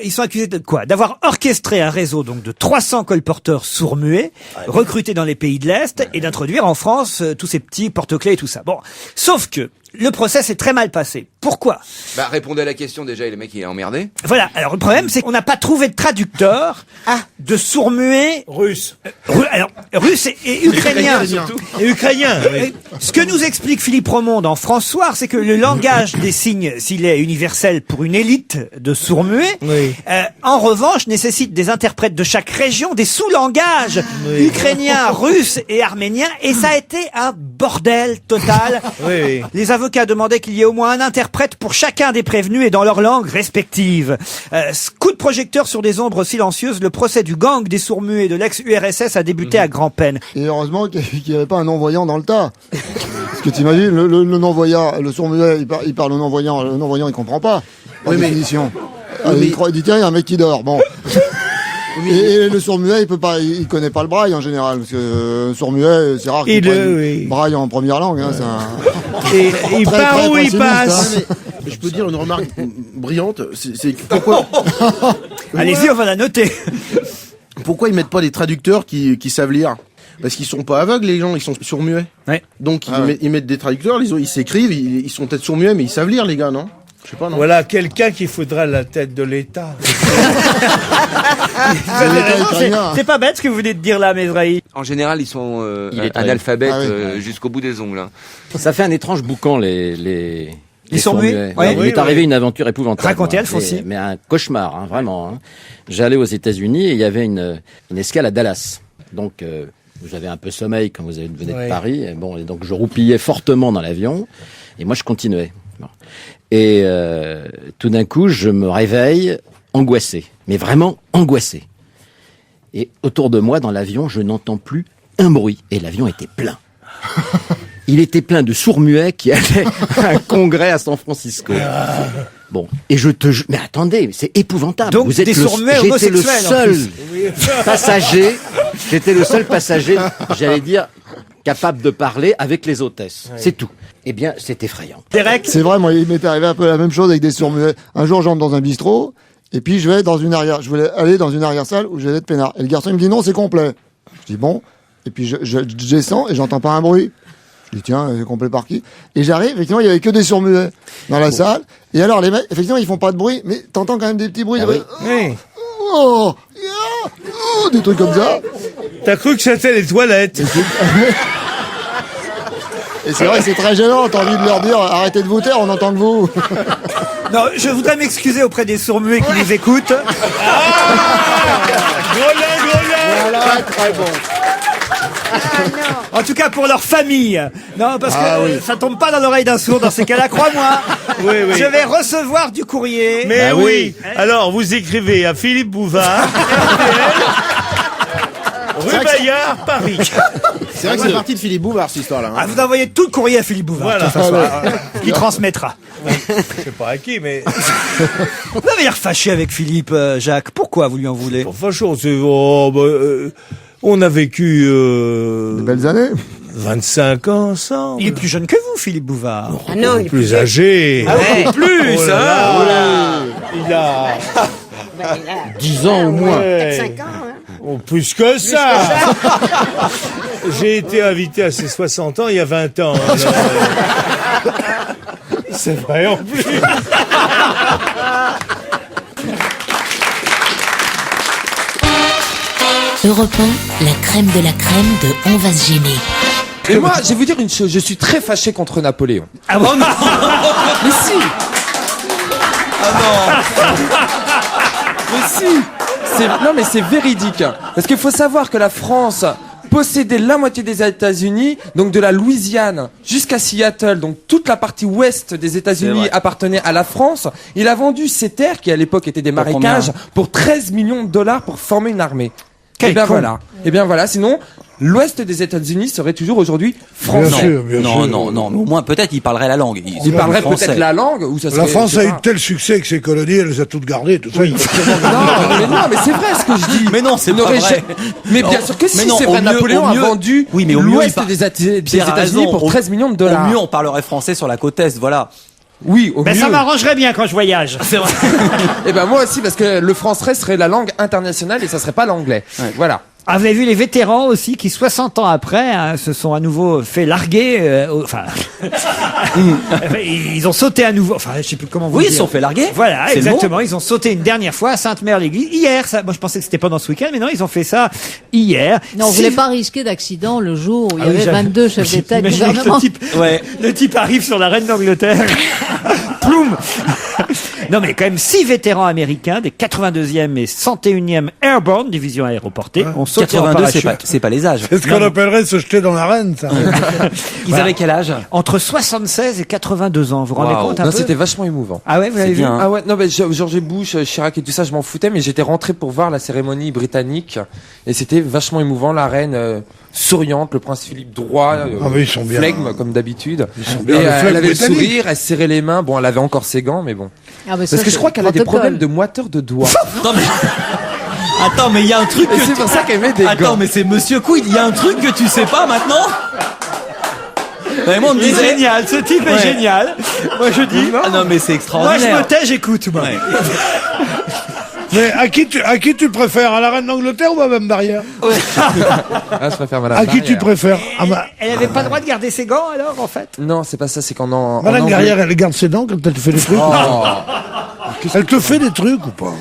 Ils sont accusés de quoi? D'avoir orchestré un réseau donc de 300 colporteurs sourds-muets, recrutés dans les pays de l'Est, et d'introduire en France tous ces petits porte-clés et tout ça. Bon, sauf que le procès s'est très mal passé. Pourquoi? Bah, répondez à la question déjà, et le mec il est emmerdé. Voilà. Alors, le problème, c'est qu'on n'a pas trouvé de traducteur de sourds-muets russe. Alors, russe et ukrainien. Et ukrainien. Oui. Ce que nous explique Philippe Romonde en François, c'est que le langage des signes, s'il est universel pour une élite de sourds-muets, en revanche, nécessite des interprètes de chaque région, des sous-langages ukrainiens, russes et arméniens, et ça a été un bordel total. Les avocats demandaient qu'il y ait au moins un interprète pour chacun des prévenus et dans leur langue respective. Coup de projecteur sur des ombres silencieuses, le procès du gang des sourds-muets de l'ex-URSS a débuté à grand-peine. Et heureusement qu'il n'y avait pas un non-voyant dans le tas. Parce que t'imagines, le non-voyant, le sourd-muet, il parle au non-voyant, le non-voyant il comprend pas. Par définition. Il dit tiens, il y a un mec qui dort. Bon. Et le sourd-muet, il connaît pas le braille en général, parce que sourd-muet, c'est rare qu'il braille en première langue. Hein, et il part où il passe. Hein. Je peux dire une remarque brillante, c'est pourquoi... Allez-y, on va la noter. Pourquoi ils mettent pas des traducteurs qui savent lire? Parce qu'ils sont pas aveugles, les gens, ils sont sourds-muets. Donc ils mettent des traducteurs, ils s'écrivent, ils sont peut-être sourds-muets, mais ils savent lire, les gars, non? Je sais pas, non. Voilà quelqu'un qui faudra à la tête de l'État. C'est pas bête ce que vous venez de dire là, Mesrahi. En général, ils sont analphabètes jusqu'au bout des ongles. Hein. Ça fait un étrange boucan, les sourds-muets. Il m'est arrivé une aventure épouvantable. Racontez, Alfonsi. Mais un cauchemar, hein, vraiment. Hein. J'allais aux États-Unis et il y avait une escale à Dallas. Donc, j'avais un peu sommeil quand vous venez de Paris. Et bon, et donc je roupillais fortement dans l'avion et moi je continuais. Bon. Et tout d'un coup, je me réveille angoissé, mais vraiment angoissé. Et autour de moi, dans l'avion, je n'entends plus un bruit. Et l'avion était plein. Il était plein de sourds-muets qui allaient à un congrès à San Francisco. Bon, et mais attendez, c'est épouvantable. Donc, vous êtes des sourds-muets homosexuels. J'étais le seul passager, j'allais dire, capable de parler avec les hôtesses. C'est tout. Eh bien, c'est effrayant. C'est vrai, moi, il m'était arrivé un peu la même chose avec des sourds-muets. Un jour, j'entre dans un bistrot, et puis je voulais aller dans une arrière-salle où j'allais être peinard. Et le garçon, il me dit non, c'est complet. Je dis bon. Et puis je descends et j'entends pas un bruit. Je dis tiens, c'est complet par qui? Et j'arrive, effectivement, il y avait que des sourds-muets dans la salle. Et alors, les mecs, effectivement, ils font pas de bruit, mais t'entends quand même des petits bruits. Des trucs comme ça. T'as cru que c'était les toilettes? Et c'est vrai que c'est très gênant, t'as envie de leur dire arrêtez de vous taire, on entend que vous. Non, je voudrais m'excuser auprès des sourds-muets qui nous écoutent. Voilà, très bon. En tout cas pour leur famille. Non, parce que ça tombe pas dans l'oreille d'un sourd dans ces cas-là, crois-moi. Je vais recevoir du courrier. Mais oui. Alors, vous écrivez à Philippe Bouvard, rue Bayard, Paris. C'est vrai que c'est parti de Philippe Bouvard, cette histoire-là. Vous envoyez tout le courrier à Philippe Bouvard. Voilà. Qui transmettra. Je sais pas à qui, mais... Vous avez l'air fâché avec Philippe, Jacques. Pourquoi vous lui en voulez? Fâché, on a vécu... de belles années. 25 ans ensemble. Il est plus jeune que vous, Philippe Bouvard. Ah non, il est plus âgé. Ah oui, plus, Il a 10 ans au moins. 5 ans, hein. Oh, plus que ça. J'ai été invité à ses 60 ans il y a 20 ans. C'est vrai en plus. Europe 1, la crème de la crème de On va se gêner. Et moi, je vais vous dire une chose, je suis très fâché contre Napoléon. Ah bon? Mais si. Ah non. Mais si. Non mais c'est véridique. Hein. Parce qu'il faut savoir que la France possédait la moitié des États-Unis, donc de la Louisiane jusqu'à Seattle, donc toute la partie ouest des États-Unis appartenait à la France. Il a vendu ces terres, qui à l'époque étaient des marécages, pour 13 millions de dollars pour former une armée. Et bien voilà. Sinon, l'ouest des États-Unis serait toujours aujourd'hui français. Non, mais au moins peut-être il parlerait la langue. Il parlerait peut-être la langue ou ça serait. La France a eu tel succès que ses colonies, elle les a toutes gardées, tout ça. non, mais c'est vrai ce que je dis. Mais non, c'est pas vrai. Mais bien sûr que si, c'est vrai. Napoléon a vendu l'ouest des États-Unis pour 13 millions de dollars. Au mieux, on parlerait français sur la côte est, voilà. Oui, au mieux. Ça m'arrangerait bien quand je voyage. C'est vrai. Et ben moi aussi, parce que le français serait la langue internationale et ça serait pas l'anglais. Voilà. Ah, vous avez vu les vétérans aussi qui, 60 ans après, se sont à nouveau fait larguer. Ils ont sauté à nouveau. Enfin, je sais plus comment vous dire. Oui, ils se sont fait larguer. Voilà, c'est exactement. Ils ont sauté une dernière fois à Sainte-Mère-l'Église. Hier, ça, moi je pensais que c'était pendant ce week-end, mais non, ils ont fait ça hier. Non, on voulait pas risquer d'accident le jour où il y avait 22 chefs d'État et de gouvernement. Le type arrive sur la reine d'Angleterre. Ploum. Non, mais quand même 6 vétérans américains des 82e et 101e Airborne, division aéroportée, ont sauté en 82, parachute. c'est pas les âges. C'est ce qu'on appellerait se jeter dans l'arène, ça. Ils avaient quel âge? Entre 76 et 82 ans, vous vous rendez compte un peu? C'était vachement émouvant. Ah ouais, vous l'avez vu? Ah ouais, non, mais George Bush, Chirac et tout ça, je m'en foutais, mais j'étais rentré pour voir la cérémonie britannique et c'était vachement émouvant. La reine souriante, le prince Philippe droit, ils sont bien. flegme comme d'habitude. Bien, Et elle avait le britannique. sourire, elle serrait les mains. Bon, elle avait encore ses gants, mais bon. Ah, mais Parce que je crois qu'elle a des problèmes de moiteur de doigts. Attends, mais il y a un truc. Et c'est pour ça qu'elle met des gants. Attends, mais c'est Monsieur Quid. Il y a un truc que tu sais pas maintenant. Mais moi, on me Il est disait. génial, ce type est génial. Moi je dis. Ah non, mais c'est Moi extraordinaire. je me tais, j'écoute. Moi. Mais à qui tu préfères? À la reine d'Angleterre ou à Mme Barrière? Ah, je préfère Madame À qui tu Barrière. préfères? Elle avait pas le droit de garder ses gants alors en fait. Non, c'est pas ça, c'est qu'en en. Madame Barrière, elle garde ses dents quand elle te fait des trucs. Elle te fait des trucs ou pas?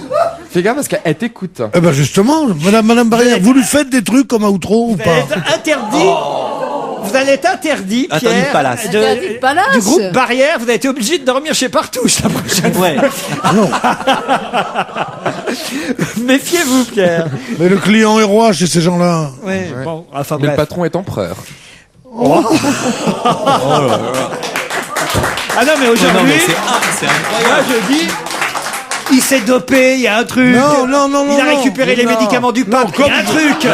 Fais gaffe parce qu'elle t'écoute. Eh ben justement, Madame Barrière, vous lui faites des trucs comme outro ou Vous allez pas? être interdit. Vous allez être interdit, Interdit de Pierre, palace. Interdit de palace. du groupe Barrière. Vous avez été obligé de dormir chez Partouche la prochaine fois. Ouais. Non. Méfiez-vous, Pierre. Mais le client est roi chez ces gens-là. Ouais. Bon, enfin Mais le bref. patron est empereur. Ah non, mais Non, aujourd'hui, mais c'est incroyable. moi je dis, il s'est dopé, il y a un truc. Non, Il a récupéré les médicaments du pape, il y a un truc.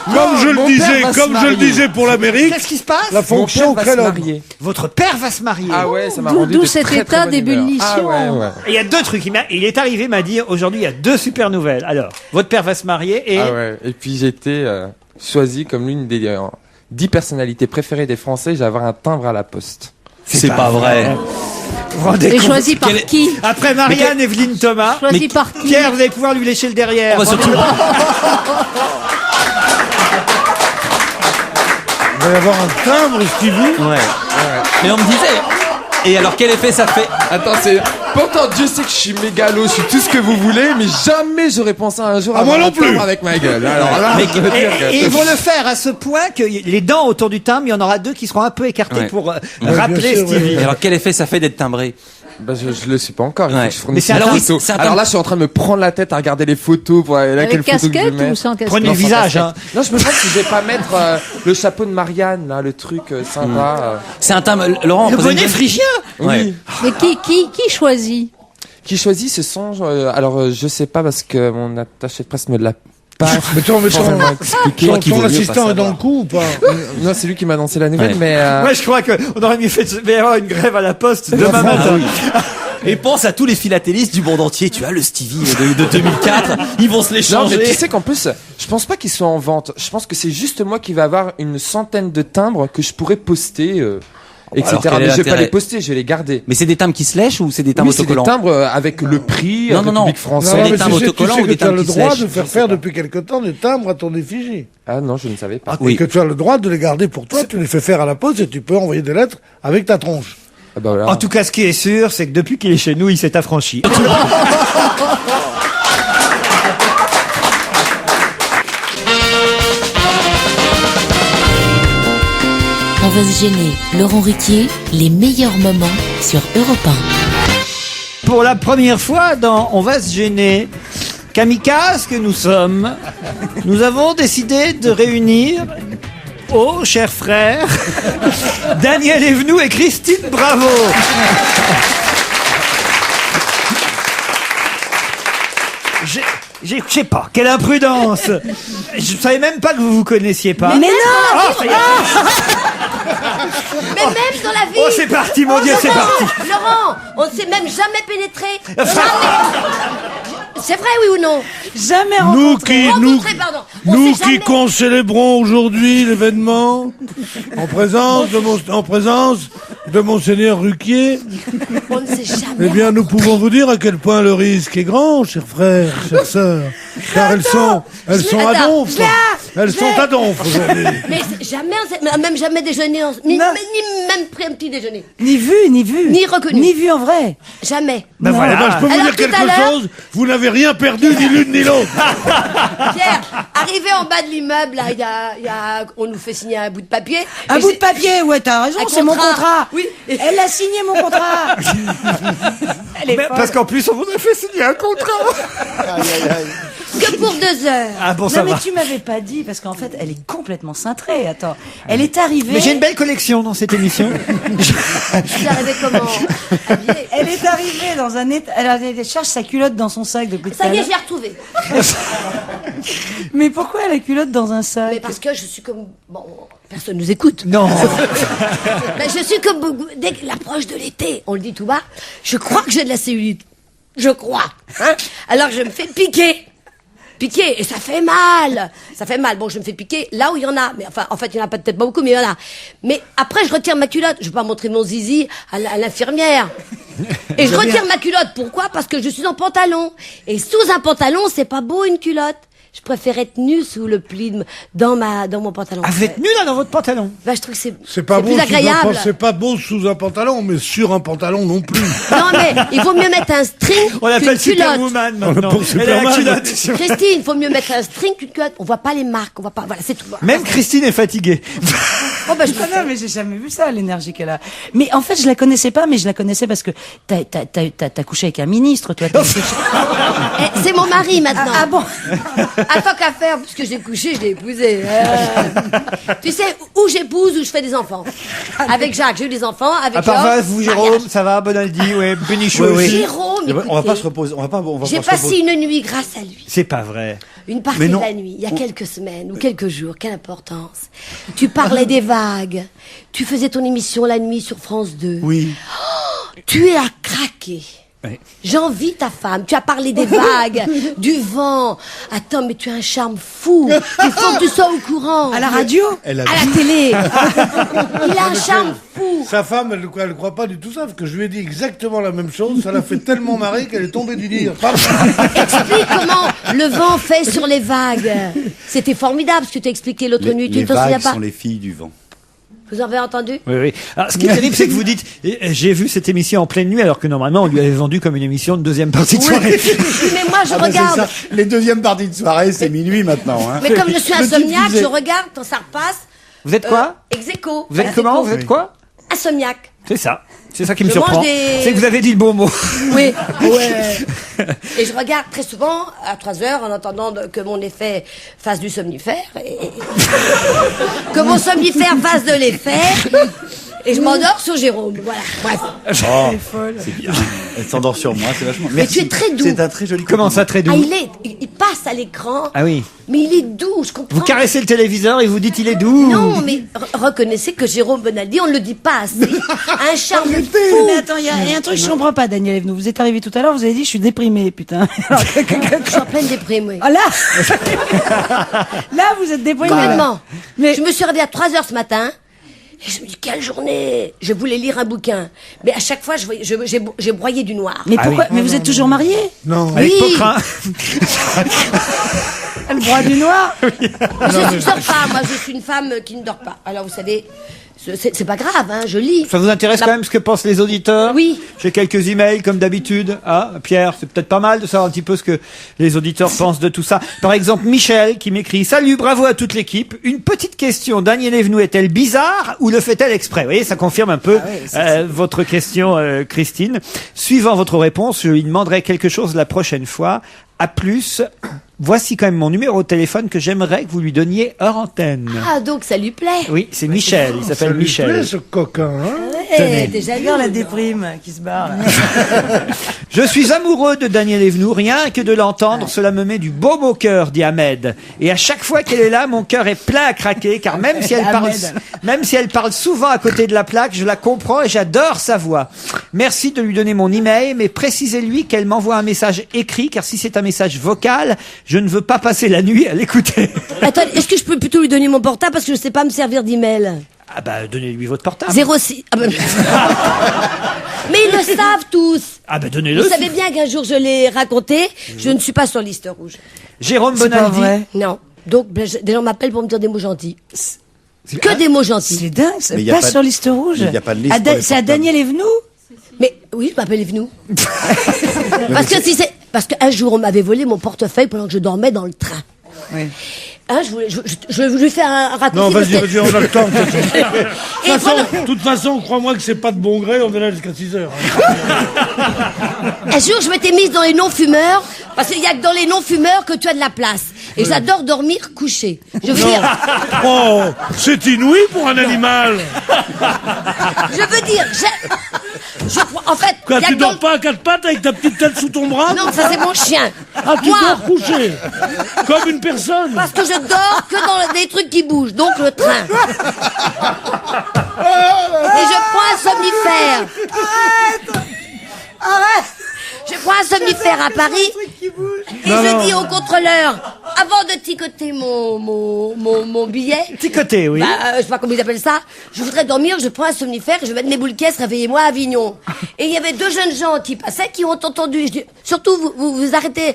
Comme je mon le père va se marier. disais pour l'Amérique, Qu'est-ce qui se passe? la fonction Mon père va crée se l'homme. marier. Votre père va se marier. Ah ouais, ça m'a D'où- rendu d'où de cet très, état très bonne humeur. d'ébullition. Ah ouais. Et il y a 2 trucs. Il est arrivé, m'a dit, aujourd'hui, il y a 2 super nouvelles. Alors, votre père va se marier et... Ah ouais. Et puis j'ai été choisi comme l'une des 10 personnalités préférées des Français. J'ai avoir un timbre à la poste. C'est pas vrai. Vous vous rendez Et compte choisi par qui? Après Marianne, Evelyne Thomas. Choisi par qui? Pierre, vous allez pouvoir lui lécher le derrière. Oh, bah, surtout. Il va y avoir un timbre, Stevie. Ouais. Mais on me disait. Et alors quel effet ça fait? Attends, pourtant Dieu sait que je suis mégalo, je suis tout ce que vous voulez, mais jamais j'aurais pensé un jour Ah, moi avoir non un timbre plus. avec ma gueule. Alors là, je veux dire que- Et ils vont le faire à ce point que les dents autour du timbre, il y en aura 2 qui seront un peu écartées Ouais. pour bien rappeler sûr, Stevie. Et alors quel effet ça fait d'être timbré? Bah, je le suis pas encore. Il faut Ouais. que je fournisse Mais c'est une alors, photo. c'est un Alors timbre- là, je suis en train de me prendre la tête à regarder les photos pour laquelle Avec photo que je vais casquette ou mettre. sans casquette? Prenez le Non, sans visage, casquette. hein. Non, je me demande si je vais pas mettre le chapeau de Marianne, là, le truc sympa. C'est un timbre. Laurent, Le posez une bonnet question. phrygien. Ouais. Mais qui choisit? Qui choisit ce son alors je sais pas parce que mon attaché de presse me l'a pas. Mais ton assistant est dans le coup ou pas? Non, c'est lui qui m'a annoncé la nouvelle, Ouais. mais Moi, je crois qu'on aurait mieux fait de avoir une grève à la poste demain matin. Et pense à tous les philatélistes du monde entier. Tu as le Stevie de 2004. Ils vont se non, l'échanger. mais tu sais qu'en plus, je pense pas qu'ils soient en vente. Je pense que c'est juste moi qui vais avoir une centaine de timbres que je pourrais poster, etc. alors, quel est Mais je vais pas l'intérêt? les poster, je vais les garder. Mais c'est des timbres qui se lèchent ou c'est des timbres Oui, c'est des autocollants? timbres avec le prix, Non, avec non, le non. public français. Non, mais des timbres tu sais autocollants ou que des tu as timbres le qui se droit lèchent? de faire faire depuis quelque temps des timbres à ton effigie. Ah non, je ne savais pas. Et que tu as le droit de les garder pour toi, tu les fais faire à la poste et tu peux envoyer des lettres avec ta tronche. Ah bah voilà. En tout cas, ce qui est sûr, c'est que depuis qu'il est chez nous, il s'est affranchi. On va se gêner. Laurent Ruquier, les meilleurs moments sur Europe 1. Pour la première fois dans On va se gêner, kamikazes que nous sommes, nous avons décidé de réunir, oh chers frères, Daniel Evenou et Christine Bravo. Je sais pas, quelle imprudence. Je savais même pas que vous vous connaissiez pas. Mais non. Ah, ça y est. Mais même dans la vie. Oh, c'est parti, mon Dieu, c'est parti. Laurent, on ne s'est même jamais pénétré. C'est vrai, oui ou non? Jamais rencontré. Nous s'est qui célébrons aujourd'hui l'événement en présence de Monseigneur Ruquier, On ne s'est jamais. eh bien, nous pouvons vous dire à quel point le risque est grand, chers frères, chères sœurs, car elles sont à donf. Elles sont à donf aujourd'hui. Mais jamais, même jamais déjeuné, ni même pris un petit déjeuner. Ni vu. Ni reconnu. Ni vu en vrai. Jamais. Ben voilà. Je peux vous Alors, dire quelque tout à l'heure- chose, vous n'avez rien perdu, ni l'une ni l'autre. Pierre, arrivé en bas de l'immeuble, là, on nous fait signer un bout de papier. Un bout de papier, ouais, t'as raison, Un c'est mon contrat. contrat. Oui. Elle a signé mon contrat. Elle est folle. Parce qu'en plus, on vous a fait signer un contrat. Que pour 2 heures. Ah bon, ça Non mais va. tu m'avais pas dit parce qu'en fait elle est complètement cintrée. Attends, elle est arrivée. Mais j'ai une belle collection dans cette émission. Vous arrivez comment? Elle est arrivée dans un état. Elle cherche sa culotte dans son sac depuis tout Ça à y est, l'heure. je l'ai retrouvé. Mais pourquoi elle a la culotte dans un sac? Mais parce que je suis comme... Bon, personne nous écoute. Non. Mais je suis comme... Dès que l'approche de l'été, on le dit tout bas, je crois que j'ai de la cellulite. Je crois. Hein? Alors je me fais piquer. Et ça fait mal. Bon, je me fais piquer là où il y en a. Mais enfin, en fait, il y en a peut-être pas beaucoup, mais il y en a. Mais après, je retire ma culotte. Je vais pas montrer mon zizi à l'infirmière. Et je retire ma culotte. Pourquoi? Parce que je suis en pantalon. Et sous un pantalon, c'est pas beau une culotte. Je préfère être nue sous le pli dans mon pantalon. Ah, vous êtes nue là dans votre pantalon? Bah, je trouve que C'est pas beau plus agréable. c'est pas beau sous un pantalon, mais sur un pantalon non plus. Non, mais il vaut mieux mettre un string On qu'une l'appelle culotte. Superwoman maintenant. Pour Elle a la Superman. culotte. Christine, il faut mieux mettre un string qu'une culotte. On voit pas les marques, on voit pas. Voilà, c'est tout. Même Christine est fatiguée. Oh, bah, je Ah non, mais j'ai jamais vu ça, l'énergie qu'elle a. Mais en fait, je la connaissais pas, mais je la connaissais parce que t'as couché avec un ministre, toi. Eh, c'est mon mari maintenant. Ah bon? À tant qu'à faire, puisque j'ai couché, je l'ai épousé. Tu sais, où j'épouse, où je fais des enfants. Avec Jacques, j'ai eu des enfants. Avec À part Georges, vous, Jérôme, ça va, Bonaldi, ouais, Bénichou aussi. Jérôme, On va pas écoutez, se reposer. On va j'ai pas se passé reposer. une nuit grâce à lui. C'est pas vrai. Une partie Mais de non. la nuit, il y a quelques semaines ou quelques jours, quelle importance. Tu parlais des vagues. Tu faisais ton émission la nuit sur France 2. Oui. Tu es à craquer. Oui. J'envie ta femme. Tu as parlé des vagues, du vent. Attends, mais tu as un charme fou. Il faut que tu sois au courant. À la radio? À la télé. Il a un charme fou. Sa femme, elle croit pas du tout ça, parce que je lui ai dit exactement la même chose. Ça l'a fait tellement marrer qu'elle est tombée du lit. Explique comment le vent fait sur les vagues. C'était formidable ce que tu as expliqué l'autre nuit. Tu Les ne t'en souviens vagues pas? sont les filles du vent. Vous en avez entendu? Oui, oui. Alors, ce qui est terrible, c'est que vous dites, j'ai vu cette émission en pleine nuit, alors que normalement, on lui avait vendu comme une émission de deuxième partie de soirée. Mais moi, je Ah ben, c'est regarde. ça. Les deuxièmes parties de soirée, c'est minuit maintenant. Hein. Mais comme je suis Le type insomniaque, disait- je regarde quand ça repasse. Vous êtes quoi? Ex aequo. Vous êtes Ex comment? aequo. Vous êtes quoi? Insomniaque. C'est ça. C'est ça qui me Je surprend. mange des- C'est que vous avez dit le bon mot. Oui. Ouais. Et je regarde très souvent à 3 heures en attendant que mon effet fasse du somnifère. Que mon somnifère fasse de l'effet. Et je m'endors sur Jérôme. Voilà. Bref. C'est bien. Elle s'endort sur moi, c'est vachement. Mais tu es très doux. C'est un très joli. Comment ça, très doux? Ah, il passe à l'écran. Ah oui. Mais il est doux, je comprends. Vous caressez le téléviseur et vous dites il est doux. Non, mais reconnaissez que Jérôme Bonaldi, on ne le dit pas assez, a un charme fou. Mais attends, il y a un truc que je comprends pas, Daniel Evenou. Vous êtes arrivé tout à l'heure, vous avez dit je suis déprimé, putain. Je suis en pleine déprime, oui. Ah là Là, vous êtes déprimé. Complètement. Mais Je me suis réveillée à 3 heures ce matin. Et je me dis, quelle journée! Je voulais lire un bouquin. Mais à chaque fois, j'ai broyé du noir. Mais pourquoi? Mais vous êtes toujours marié? Non. Avec Oui. Poquelin. Elle broie du noir? Je ne dors pas, moi je suis une femme qui ne dort pas. Alors vous savez, c'est pas grave, hein, je lis. Ça vous intéresse Bah, quand même ce que pensent les auditeurs? Oui. J'ai quelques emails comme d'habitude. Ah, Pierre, c'est peut-être pas mal de savoir un petit peu ce que les auditeurs pensent de tout ça. Par exemple, Michel qui m'écrit: salut, bravo à toute l'équipe. Une petite question. Daniel Evenou est-elle bizarre ou le fait-elle exprès? Vous voyez, ça confirme un peu votre question, Christine. Suivant votre réponse, je lui demanderai quelque chose la prochaine fois. À plus. voici quand même mon numéro de téléphone que j'aimerais que vous lui donniez hors antenne. Ah, donc ça lui plaît. Oui, c'est Michel, il s'appelle Michel. plaît, ce coquin, hein. Ouais, t'es jaloux. regarde la déprime qui se barre. Là. Je suis amoureux de Daniel Evenou, rien que de l'entendre, cela me met du beau cœur, dit Ahmed. Et à chaque fois qu'elle est là, mon cœur est plein à craquer, car même si elle parle souvent à côté de la plaque, je la comprends et j'adore sa voix. Merci de lui donner mon email, mais précisez-lui qu'elle m'envoie un message écrit, car si c'est un message vocal, je ne veux pas passer la nuit à l'écouter. Attends, est-ce que je peux plutôt lui donner mon portable parce que je sais pas me servir d'email? Ah bah, donnez-lui votre portable. 06. Ah bah... Mais ils le savent tous. Ah bah, donnez-le. Vous savez bien qu'un jour je l'ai raconté, je ne suis pas sur liste rouge. Jérôme C'est pas Bonaldi. vrai. Non. Donc, des gens m'appellent pour me dire des mots gentils. Que des mots gentils. C'est dingue, Mais c'est y a pas pas de- sur liste rouge. Il n'y a pas de liste. pour les C'est à portables. Daniel Evenou. Mais oui, je m'appelle Evenou. Parce qu'un jour on m'avait volé mon portefeuille pendant que je dormais dans le train. Oui. Hein, je vais lui faire un raccourci. Non, parce vas-y, que- on a le temps. Et De toute façon, crois-moi que c'est pas de bon gré, on est là jusqu'à 6 heures. un jour, je m'étais mise dans les non-fumeurs, parce qu'il y a que dans les non-fumeurs que tu as de la place. Et j'adore dormir couché. Je veux dire, Oh, c'est inouï pour un animal. en fait, Quoi, il y a tu que dans dors pas à quatre pattes avec ta petite tête sous ton bras? Non, ça c'est mon chien. Ah, tu Moi, dors couché, comme une personne. parce que je dors que dans des trucs qui bougent, donc le train. Et je prends un somnifère. Arrête. Je prends un somnifère à Paris et je dis au contrôleur, avant de ticoter mon billet, Ticoter, oui. je sais pas comment ils appellent ça, je voudrais dormir, je prends un somnifère et je vais mettre mes boules caisses, réveillez-moi à Avignon. Et il y avait deux jeunes gens qui passaient, qui ont entendu, je dis, surtout vous arrêtez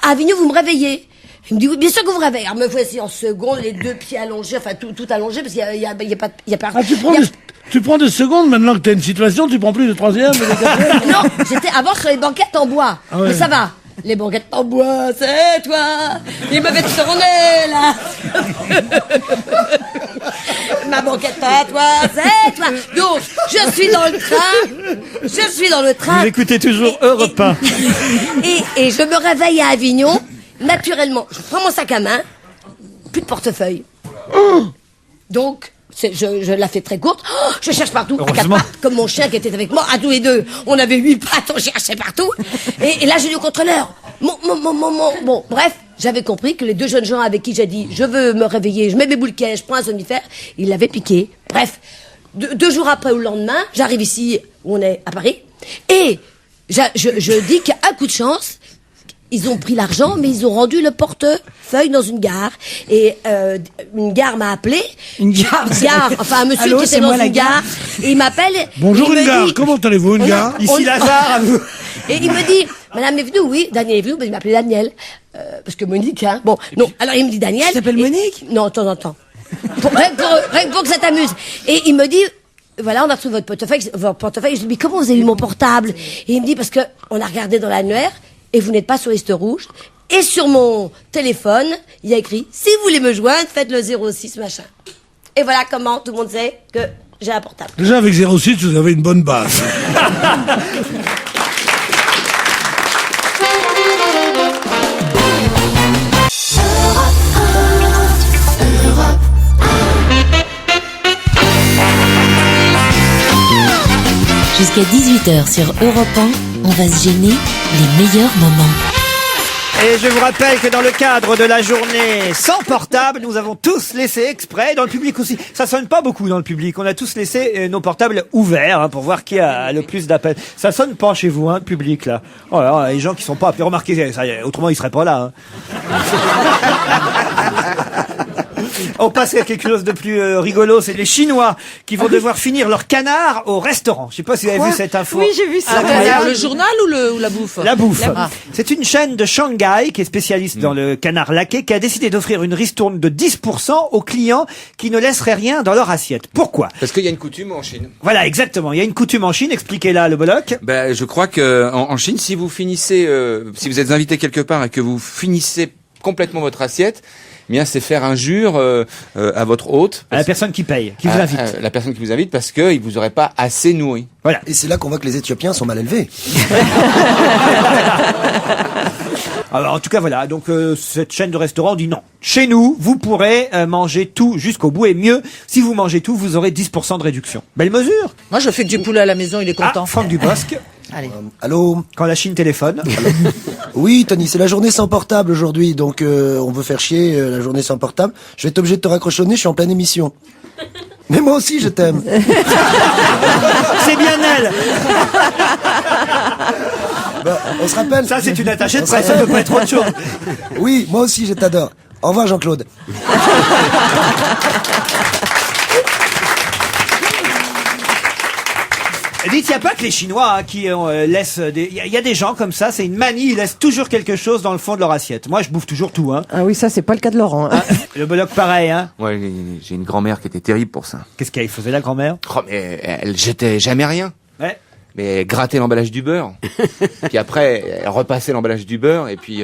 à Avignon, vous me réveillez. Il me dit, oui, bien sûr que vous réveillez. Alors me voici en seconde, les deux pieds allongés, enfin tout allongé, parce qu'il y a pas... Ah, tu prends des secondes maintenant que t'as une situation, tu prends plus de troisième et de quatrième. Non, j'étais avant sur les banquettes en bois. Ah ouais. Mais ça va. Les banquettes en bois, c'est toi. Il m'avait tourné, là. Ma banquette à toi, c'est toi. Donc, je suis dans le train. Vous écoutez toujours Europe 1. Et je me réveille à Avignon. Naturellement, je prends mon sac à main. Plus de portefeuille. Donc... Je la fais très courte. Oh, je cherche partout. À quatre pattes, comme mon chien qui était avec moi. À tous les deux, on avait 8 pattes, on cherchait partout. Et là, j'ai dit au contrôleur. Bon, bref, j'avais compris que les deux jeunes gens avec qui j'ai dit, je veux me réveiller, je mets mes boules caisses, je prends un somnifère, ils l'avaient piqué. Bref, deux jours après ou le lendemain, j'arrive ici, où on est à Paris, et je dis qu'à un coup de chance, ils ont pris l'argent, mais ils ont rendu le portefeuille dans une gare. Et une gare m'a appelé. Une gare. Enfin, un monsieur Allô, qui était c'est dans moi, la une gare. Et il m'appelle. Bonjour et il une me gare, dit- comment allez-vous une gare? Ici Lazare, à vous. Et il me dit, Madame est venue, oui, Daniel est venu, mais il m'appelait Daniel. Parce que Monique, hein. Bon, non, alors il me dit Daniel. Tu t'appelles Monique? Non, de temps en temps. Rien que pour que ça t'amuse. Et il me dit, voilà, on a retrouvé votre portefeuille. Je lui dis, mais comment vous avez eu mon portable? Et il me dit, parce que on a regardé dans l'annuaire, et vous n'êtes pas sur liste rouge. Et sur mon téléphone, il y a écrit, si vous voulez me joindre, faites le 06 machin. Et voilà comment tout le monde sait que j'ai un portable. Déjà, avec 06, vous avez une bonne base. Jusqu'à 18h sur Europe 1, on va se gêner les meilleurs moments. Et je vous rappelle que dans le cadre de la journée sans portable, nous avons tous laissé exprès, dans le public aussi, ça sonne pas beaucoup dans le public, on a tous laissé nos portables ouverts hein, pour voir qui a le plus d'appels. Ça sonne pas chez vous, hein, le public là. Oh là là, les gens qui sont pas appelés, remarquez, ça, autrement ils seraient pas là. Hein. On passe à quelque chose de plus rigolo, c'est les Chinois qui vont devoir finir leur canard au restaurant. Je sais pas si vous avez vu cette info. Oui, j'ai vu ça. Incroyable. Le journal ou la bouffe? La bouffe. Ah. C'est une chaîne de Shanghai qui est spécialiste dans le canard laqué qui a décidé d'offrir une ristourne de 10% aux clients qui ne laisseraient rien dans leur assiette. Pourquoi? Parce qu'il y a une coutume en Chine. Voilà, exactement. Il y a une coutume en Chine. Expliquez-la, le Bolloc. Ben, je crois que en Chine, si vous finissez, si vous êtes invité quelque part et que vous finissez complètement votre assiette, eh bien, c'est faire injure à votre hôte. À la personne qui paye, qui vous invite. La personne qui vous invite parce qu'il vous aurait pas assez nourri. Voilà. Et c'est là qu'on voit que les Éthiopiens sont mal élevés. Alors, en tout cas, voilà. Donc, cette chaîne de restaurants dit non. Chez nous, vous pourrez manger tout jusqu'au bout. Et mieux, si vous mangez tout, vous aurez 10% de réduction. Belle mesure. Moi, je fais que du poulet à la maison, il est content. Franck Dubosc. Allez. Allô. Quand la Chine téléphone. Oui, Tony, c'est la journée sans portable aujourd'hui, donc on veut faire chier la journée sans portable. Je vais être obligé de te raccrocher au nez, je suis en pleine émission. Mais moi aussi, je t'aime. C'est bien elle. Bah, on se rappelle. Ça, c'est une attachée de presse, ça peut pas être autre chose. Oui, moi aussi, je t'adore. Au revoir, Jean-Claude. Dites, il n'y a pas que les Chinois qui laissent des... Il y a des gens comme ça, c'est une manie, ils laissent toujours quelque chose dans le fond de leur assiette. Moi, je bouffe toujours tout, hein. Ah oui, ça, c'est pas le cas de Laurent. Hein. Le bollock, pareil, hein. Ouais, j'ai une grand-mère qui était terrible pour ça. Qu'est-ce qu'elle faisait, la grand-mère? Oh, mais elle jetait jamais rien. Ouais. Mais elle grattait l'emballage du beurre. Puis après, elle repassait l'emballage du beurre et puis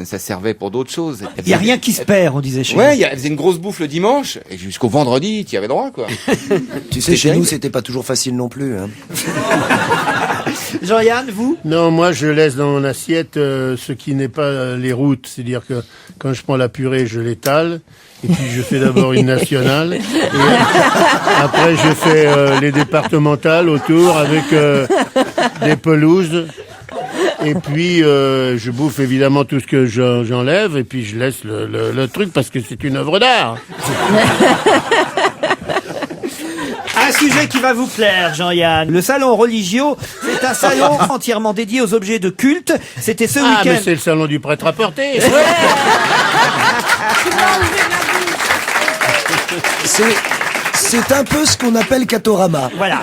ça servait pour d'autres choses. Il y a rien qui se perd, on disait chez nous. Ouais, nous. elle faisait une grosse bouffe le dimanche et jusqu'au vendredi, tu y avais droit, quoi. Tu sais, chez nous, c'était pas toujours facile non plus, hein. Jean-Yann, vous? Non, moi je laisse dans mon assiette ce qui n'est pas les routes. C'est-à-dire que quand je prends la purée, je l'étale. Et puis je fais d'abord une nationale. Et après je fais les départementales autour avec des pelouses. Et puis je bouffe évidemment tout ce que j'enlève. Et puis je laisse le truc parce que c'est une œuvre d'art. Un sujet qui va vous plaire, Jean-Yann. Le salon Religio, c'est un salon entièrement dédié aux objets de culte. C'était ce week-end. Ah, mais c'est le salon du prêtre à porter. C'est un peu ce qu'on appelle Catorama. Voilà.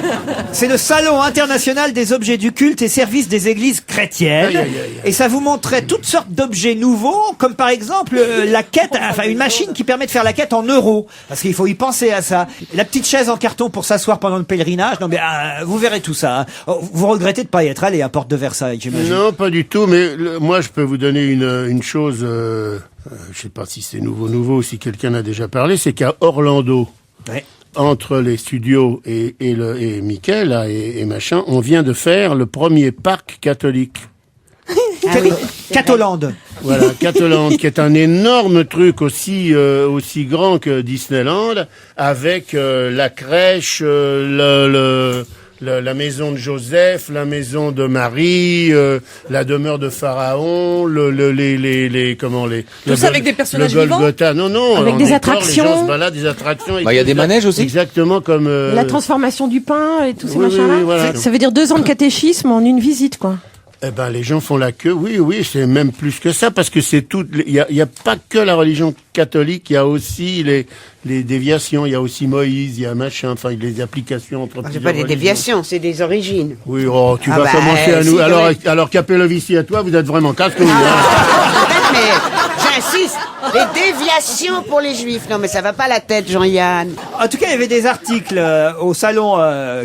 C'est le salon international des objets du culte et services des églises chrétiennes. Aïe, aïe, aïe. Et ça vous montrait toutes sortes d'objets nouveaux, comme par exemple la quête, enfin une machine qui permet de faire la quête en euros. Parce qu'il faut y penser à ça. La petite chaise en carton pour s'asseoir pendant le pèlerinage. Non mais vous verrez tout ça. Hein. Vous regrettez de pas y être allé à Porte de Versailles, j'imagine. Non, pas du tout. Mais moi, je peux vous donner une chose. Je sais pas si c'est nouveau, si quelqu'un a déjà parlé. C'est qu'à Orlando. Ouais. Entre les studios et Mickey, là, et machin, on vient de faire le premier parc catholique. Catoland. Voilà, Catoland, qui est un énorme truc aussi grand que Disneyland, avec la crèche, la maison de Joseph, la maison de Marie, la demeure de Pharaon, tout ça avec des personnages le Golgotha. Non, avec des attractions. Les gens se baladent, des attractions. Il y a des manèges aussi. Exactement comme la transformation du pain et tous ces oui, machins-là. oui, voilà. Ça veut dire 2 ans de catéchisme en une visite, quoi. Eh ben, les gens font la queue. Oui, c'est même plus que ça, parce que c'est tout. Il y a pas que la religion catholique. Il y a aussi les déviations. Il y a aussi Moïse. Il y a machin. Enfin, les applications entre. C'est pas des déviations, c'est des origines. Oui, tu vas commencer à nous. Alors Capellovici à toi, vous êtes vraiment casse-couille. Peut-être, mais j'insiste. Les déviations pour les juifs. Non, mais ça va pas la tête, Jean-Yann. En tout cas, il y avait des articles au salon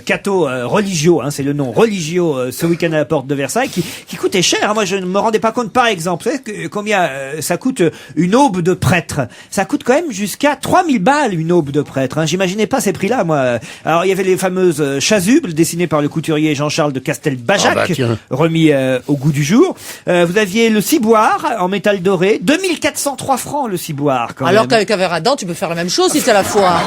Cato Religio, hein, c'est le nom Religio, ce week-end à la Porte de Versailles, qui coûtait cher. Hein. Moi, je ne me rendais pas compte, par exemple, combien ça coûte une aube de prêtre. Ça coûte quand même jusqu'à 3000 balles une aube de prêtre. Hein. J'imaginais pas ces prix-là, moi. Alors, il y avait les fameuses chasubles dessinées par le couturier Jean-Charles de Castelbajac, remis au goût du jour. Vous aviez le ciboire en métal doré, 2403 francs le ciboire. Quand Alors même. qu'avec un verre à dents, tu peux faire la même chose si c'est la foi.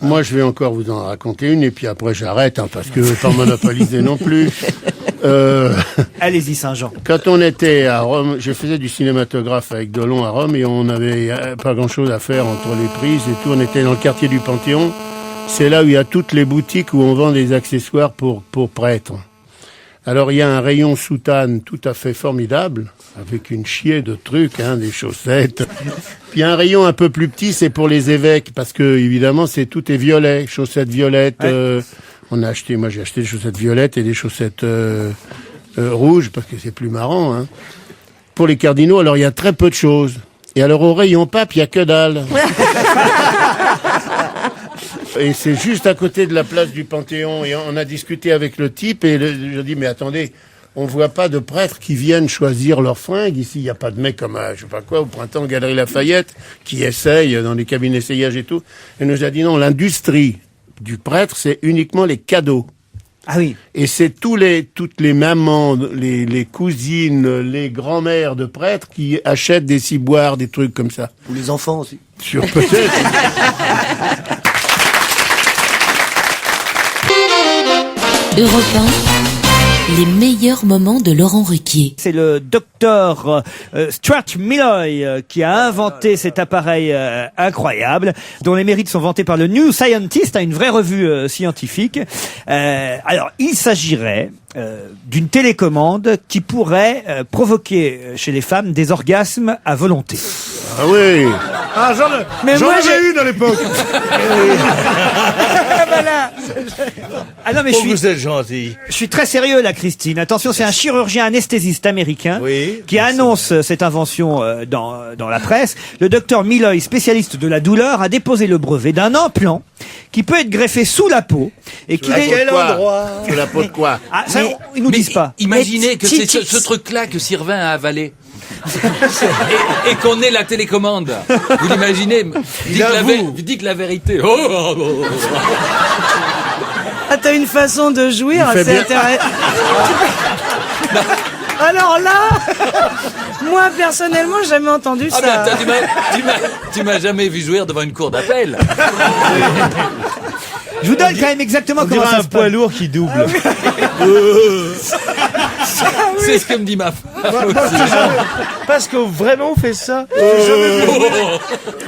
Moi, je vais encore vous en raconter une, et puis après j'arrête, hein, parce que pas monopoliser non plus. Allez-y, Saint-Jean. Quand on était à Rome, je faisais du cinématographe avec Delon à Rome, et on n'avait pas grand-chose à faire entre les prises et tout. On était dans le quartier du Panthéon. C'est là où il y a toutes les boutiques où on vend des accessoires pour prêtres. Alors il y a un rayon soutane tout à fait formidable, avec une chier de trucs, hein, des chaussettes. Puis un rayon un peu plus petit, c'est pour les évêques, parce que évidemment tout est violet, chaussettes violettes. Ouais. Moi j'ai acheté des chaussettes violettes et des chaussettes rouges, parce que c'est plus marrant. Hein. Pour les cardinaux, alors il y a très peu de choses. Et alors au rayon pape, il y a que dalle. Et c'est juste à côté de la place du Panthéon. Et on a discuté avec le type, et je dis, mais attendez, on voit pas de prêtres qui viennent choisir leurs fringues. Ici, il n'y a pas de mecs comme, je sais pas quoi, au printemps, Galerie Lafayette, qui essayent dans les cabinets d'essayage et tout. Et nous a dit, non, l'industrie du prêtre, c'est uniquement les cadeaux. Ah oui. Et c'est toutes les mamans, les cousines, les grands-mères de prêtres qui achètent des ciboires, des trucs comme ça. Ou les enfants aussi. Sur peut-être. Europe 1, les meilleurs moments de Laurent Ruquier. C'est le docteur Stuart Milloy qui a inventé cet appareil incroyable, dont les mérites sont vantés par le New Scientist, une vraie revue scientifique. Alors, il s'agirait d'une télécommande qui pourrait provoquer chez les femmes des orgasmes à volonté. Ah oui. Ah, j'en avais une à l'époque. Ah non, mais vous êtes gentil. Je suis très sérieux là, Christine. Attention, c'est un chirurgien anesthésiste américain qui annonce cette invention dans la presse. Le docteur Milloy, spécialiste de la douleur, a déposé le brevet d'un implant qui peut être greffé sous la peau et qui quel endroit? Sous la peau de quoi? Ah, ça, ils nous disent pas. Imaginez que c'est ce truc-là que Sylvain a avalé. et qu'on ait la télécommande. Vous l'imaginez? Dites la vérité. Ah, t'as une façon de jouir assez intéressante. Alors là, moi personnellement, j'ai jamais entendu ça. Mais attends, tu m'as jamais vu jouir devant une cour d'appel. Je vous donne quand même exactement comment ça se passe. Un poids lourd qui double. C'est ce que me dit ma femme. Parce que vraiment on fait ça.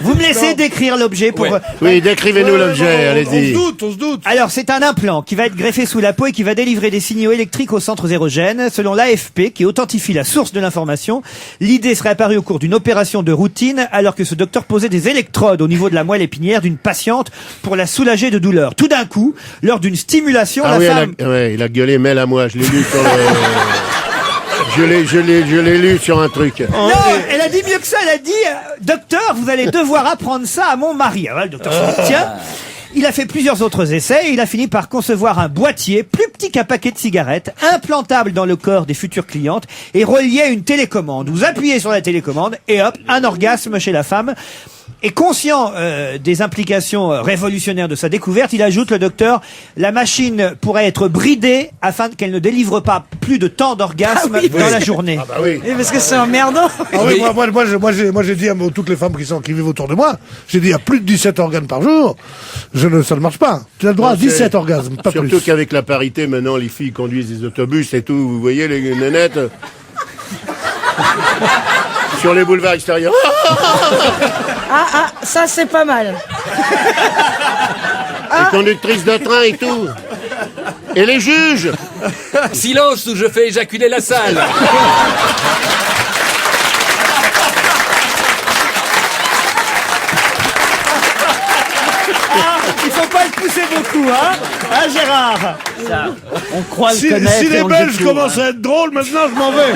Vous me laissez décrire l'objet pour... Oui, décrivez-nous l'objet, allez-y. On se doute. Alors, c'est un implant qui va être greffé sous la peau et qui va délivrer des signaux électriques aux centres érogènes. Selon l'AFP, qui authentifie la source de l'information, l'idée serait apparue au cours d'une opération de routine, alors que ce docteur posait des électrodes au niveau de la moelle épinière d'une patiente pour la soulager de douleur. Tout d'un coup, lors d'une stimulation, la femme... il a gueulé mêle à moi, je l'ai lu sur le... Je l'ai lu sur un truc. Non, elle a dit mieux que ça, elle a dit docteur, vous allez devoir apprendre ça à mon mari. Alors, le docteur se dit, tiens. Il a fait plusieurs autres essais et il a fini par concevoir un boîtier plus petit qu'un paquet de cigarettes, implantable dans le corps des futures clientes et relié à une télécommande. Vous appuyez sur la télécommande et hop, un orgasme chez la femme. Et conscient des implications révolutionnaires de sa découverte, il ajoute, le docteur, la machine pourrait être bridée afin qu'elle ne délivre pas plus de tant d'orgasmes dans la journée. Ah bah oui. Et parce que c'est emmerdant. Ah oui, moi j'ai dit à toutes les femmes qui vivent autour de moi, j'ai dit à plus de 17 orgasmes par jour, ça ne marche pas. Tu as le droit à 17 orgasmes, pas plus. Surtout qu'avec la parité, maintenant, les filles conduisent des autobus et tout, vous voyez les nénettes sur les boulevards extérieurs. Ça c'est pas mal. Les conductrices de train et tout. Et les juges. Silence ou je fais éjaculer la salle. Il faut pas le pousser beaucoup, hein, Gérard? Ça, on croit le connaître. Si les Belges commencent à être drôles, maintenant je m'en vais.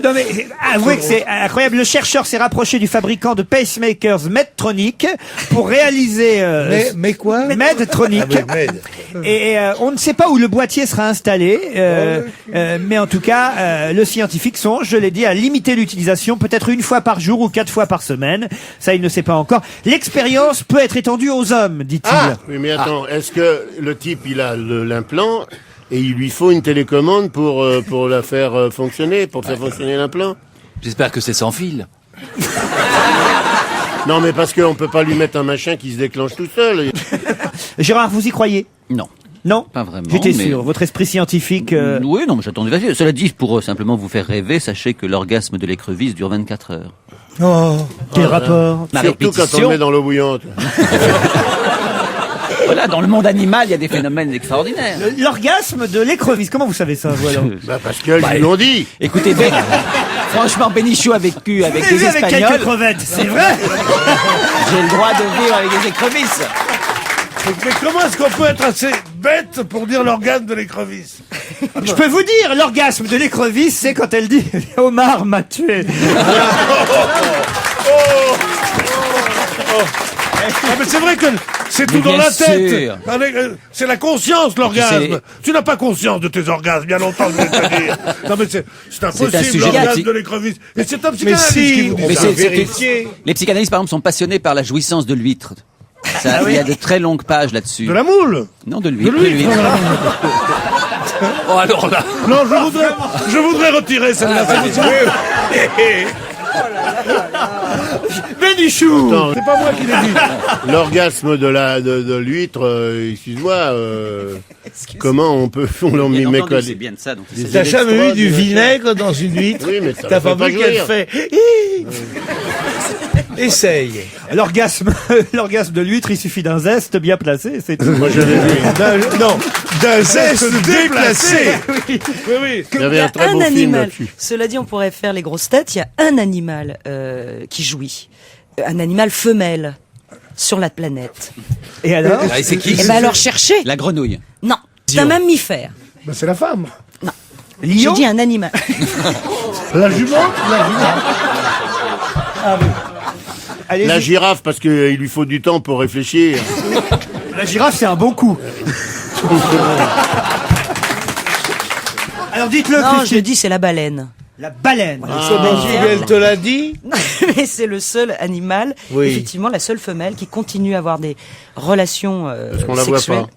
Non mais avouez que c'est incroyable. Le chercheur s'est rapproché du fabricant de pacemakers Medtronic pour réaliser mais quoi Medtronic. Et on ne sait pas où le boîtier sera installé, mais en tout cas le scientifique songe, je l'ai dit, à limiter l'utilisation, peut-être 1 fois par jour ou 4 fois par semaine. Ça, il ne sait pas encore. L'expérience peut être étendue aux hommes, dit-il. Oui, mais attends, est-ce que le type il a l'implant et il lui faut une télécommande pour la faire fonctionner, pour faire fonctionner l'implant? J'espère que c'est sans fil. Non, mais parce qu'on peut pas lui mettre un machin qui se déclenche tout seul. Gérard, vous y croyez? Non. Non, pas vraiment. J'étais sûr. Votre esprit scientifique. Oui, non, mais j'attendais. Cela dit, pour simplement vous faire rêver, sachez que l'orgasme de l'écrevisse dure 24 heures. Oh, quel rapport? Surtout quand on le met dans l'eau bouillante. Voilà, dans le monde animal, il y a des phénomènes extraordinaires. L'orgasme de l'écrevisse, comment vous savez ça, voilà? Parce qu'ils l'ont dit. Écoutez, franchement, Bénichou a vécu avec des Espagnols. Avec quelques crevettes, c'est vrai. J'ai le droit de vivre avec des écrevisses. Mais comment est-ce qu'on peut être assez bête pour dire l'orgasme de l'écrevisse? Je peux vous dire, l'orgasme de l'écrevisse, c'est quand elle dit « Omar m'a tué ». Mais c'est vrai que c'est tout dans la tête. C'est la conscience, l'orgasme. Tu n'as pas conscience de tes orgasmes, il y a longtemps que je vais te dire. Non mais c'est impossible, l'orgasme de l'écrevisse. Et c'est un psychanalyste qui vous dit ça. Les psychanalystes, par exemple, sont passionnés par la jouissance de l'huître. Ça, il y a de très longues pages là-dessus. De la moule? Non, de l'huître. Oh, alors là. Non, je voudrais retirer celle-là. Bénichou! C'est pas moi qui l'ai dit. L'orgasme de l'huître, excuse-moi, comment on l'en Bien met entendu, quoi c'est bien de ça. Donc, T'as jamais eu du vinaigre dans une huître? Oui, mais ça T'as va pas vu qu'elle fait... Essaye. L'orgasme de l'huître, il suffit d'un zeste bien placé, c'est tout. Moi, j'avais vu. D'un zeste déplacé. Oui. Oui. Il y avait un très beau film là-dessus. Cela dit, on pourrait faire les grosses têtes. Il y a un animal qui jouit, un animal femelle sur la planète. Et alors? Et c'est qui? Eh ben alors cherchez. la grenouille. Non, c'est un mammifère. Ben, c'est la femme. J'ai dit un animal. La jument? La girafe, parce qu'il lui faut du temps pour réfléchir. La girafe, c'est un bon coup. Alors dites-le, Non, Christine. je dis c'est la baleine. La baleine. Elle te l'a dit? Mais c'est le seul animal, effectivement, la seule femelle qui continue à avoir des relations Parce qu'on la voit sexuelles. pas.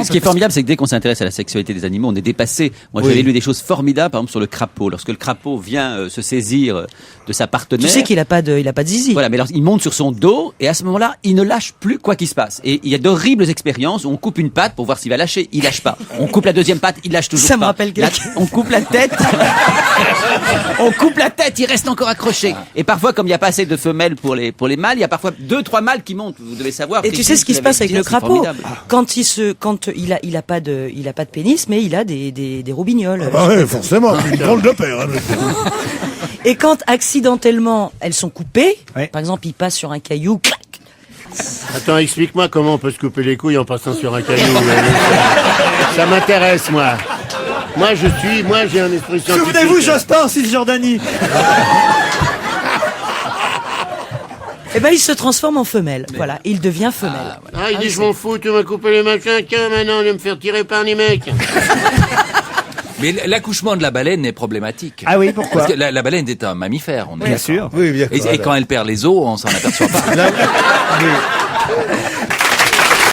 Ce qui est formidable, c'est que dès qu'on s'intéresse à la sexualité des animaux, on est dépassé. Moi, j'avais lu des choses formidables, par exemple, sur le crapaud. Lorsque le crapaud vient se saisir de sa partenaire. Tu sais qu'il a pas de zizi. Voilà, mais alors, il monte sur son dos, et à ce moment-là, il ne lâche plus quoi qu'il se passe. Et il y a d'horribles expériences où on coupe une patte pour voir s'il va lâcher. Il lâche pas. On coupe la deuxième patte, il lâche toujours pas. Ça me rappelle quelqu'un. On coupe la tête. On coupe la tête, il reste encore accroché. Et parfois, comme il n'y a pas assez de femelles pour les mâles, il y a parfois 2-3 mâles qui montent. Vous devez savoir. Et tu sais ce qui se passe avec le crapaud? Quand il a pas de pénis, mais il a des roubignoles. Ah ouais, forcément. Une drôle de père. Hein. Et quand accidentellement elles sont coupées, par exemple, il passe sur un caillou. Attends, explique-moi comment on peut se couper les couilles en passant sur un caillou. Ça m'intéresse, moi. Moi, j'ai un esprit scientifique. Souvenez-vous, Jospin en Cisjordanie. Eh ben, il se transforme en femelle. Voilà, il devient femelle. Il dit, je m'en fous, tu m'as coupé les machins, tiens, maintenant, je vais me faire tirer par les mecs. Mais l'accouchement de la baleine est problématique. Ah oui, pourquoi? Parce que la baleine est un mammifère, on est Bien sûr. Oui, bien sûr. Et quand elle perd les os, on s'en aperçoit pas.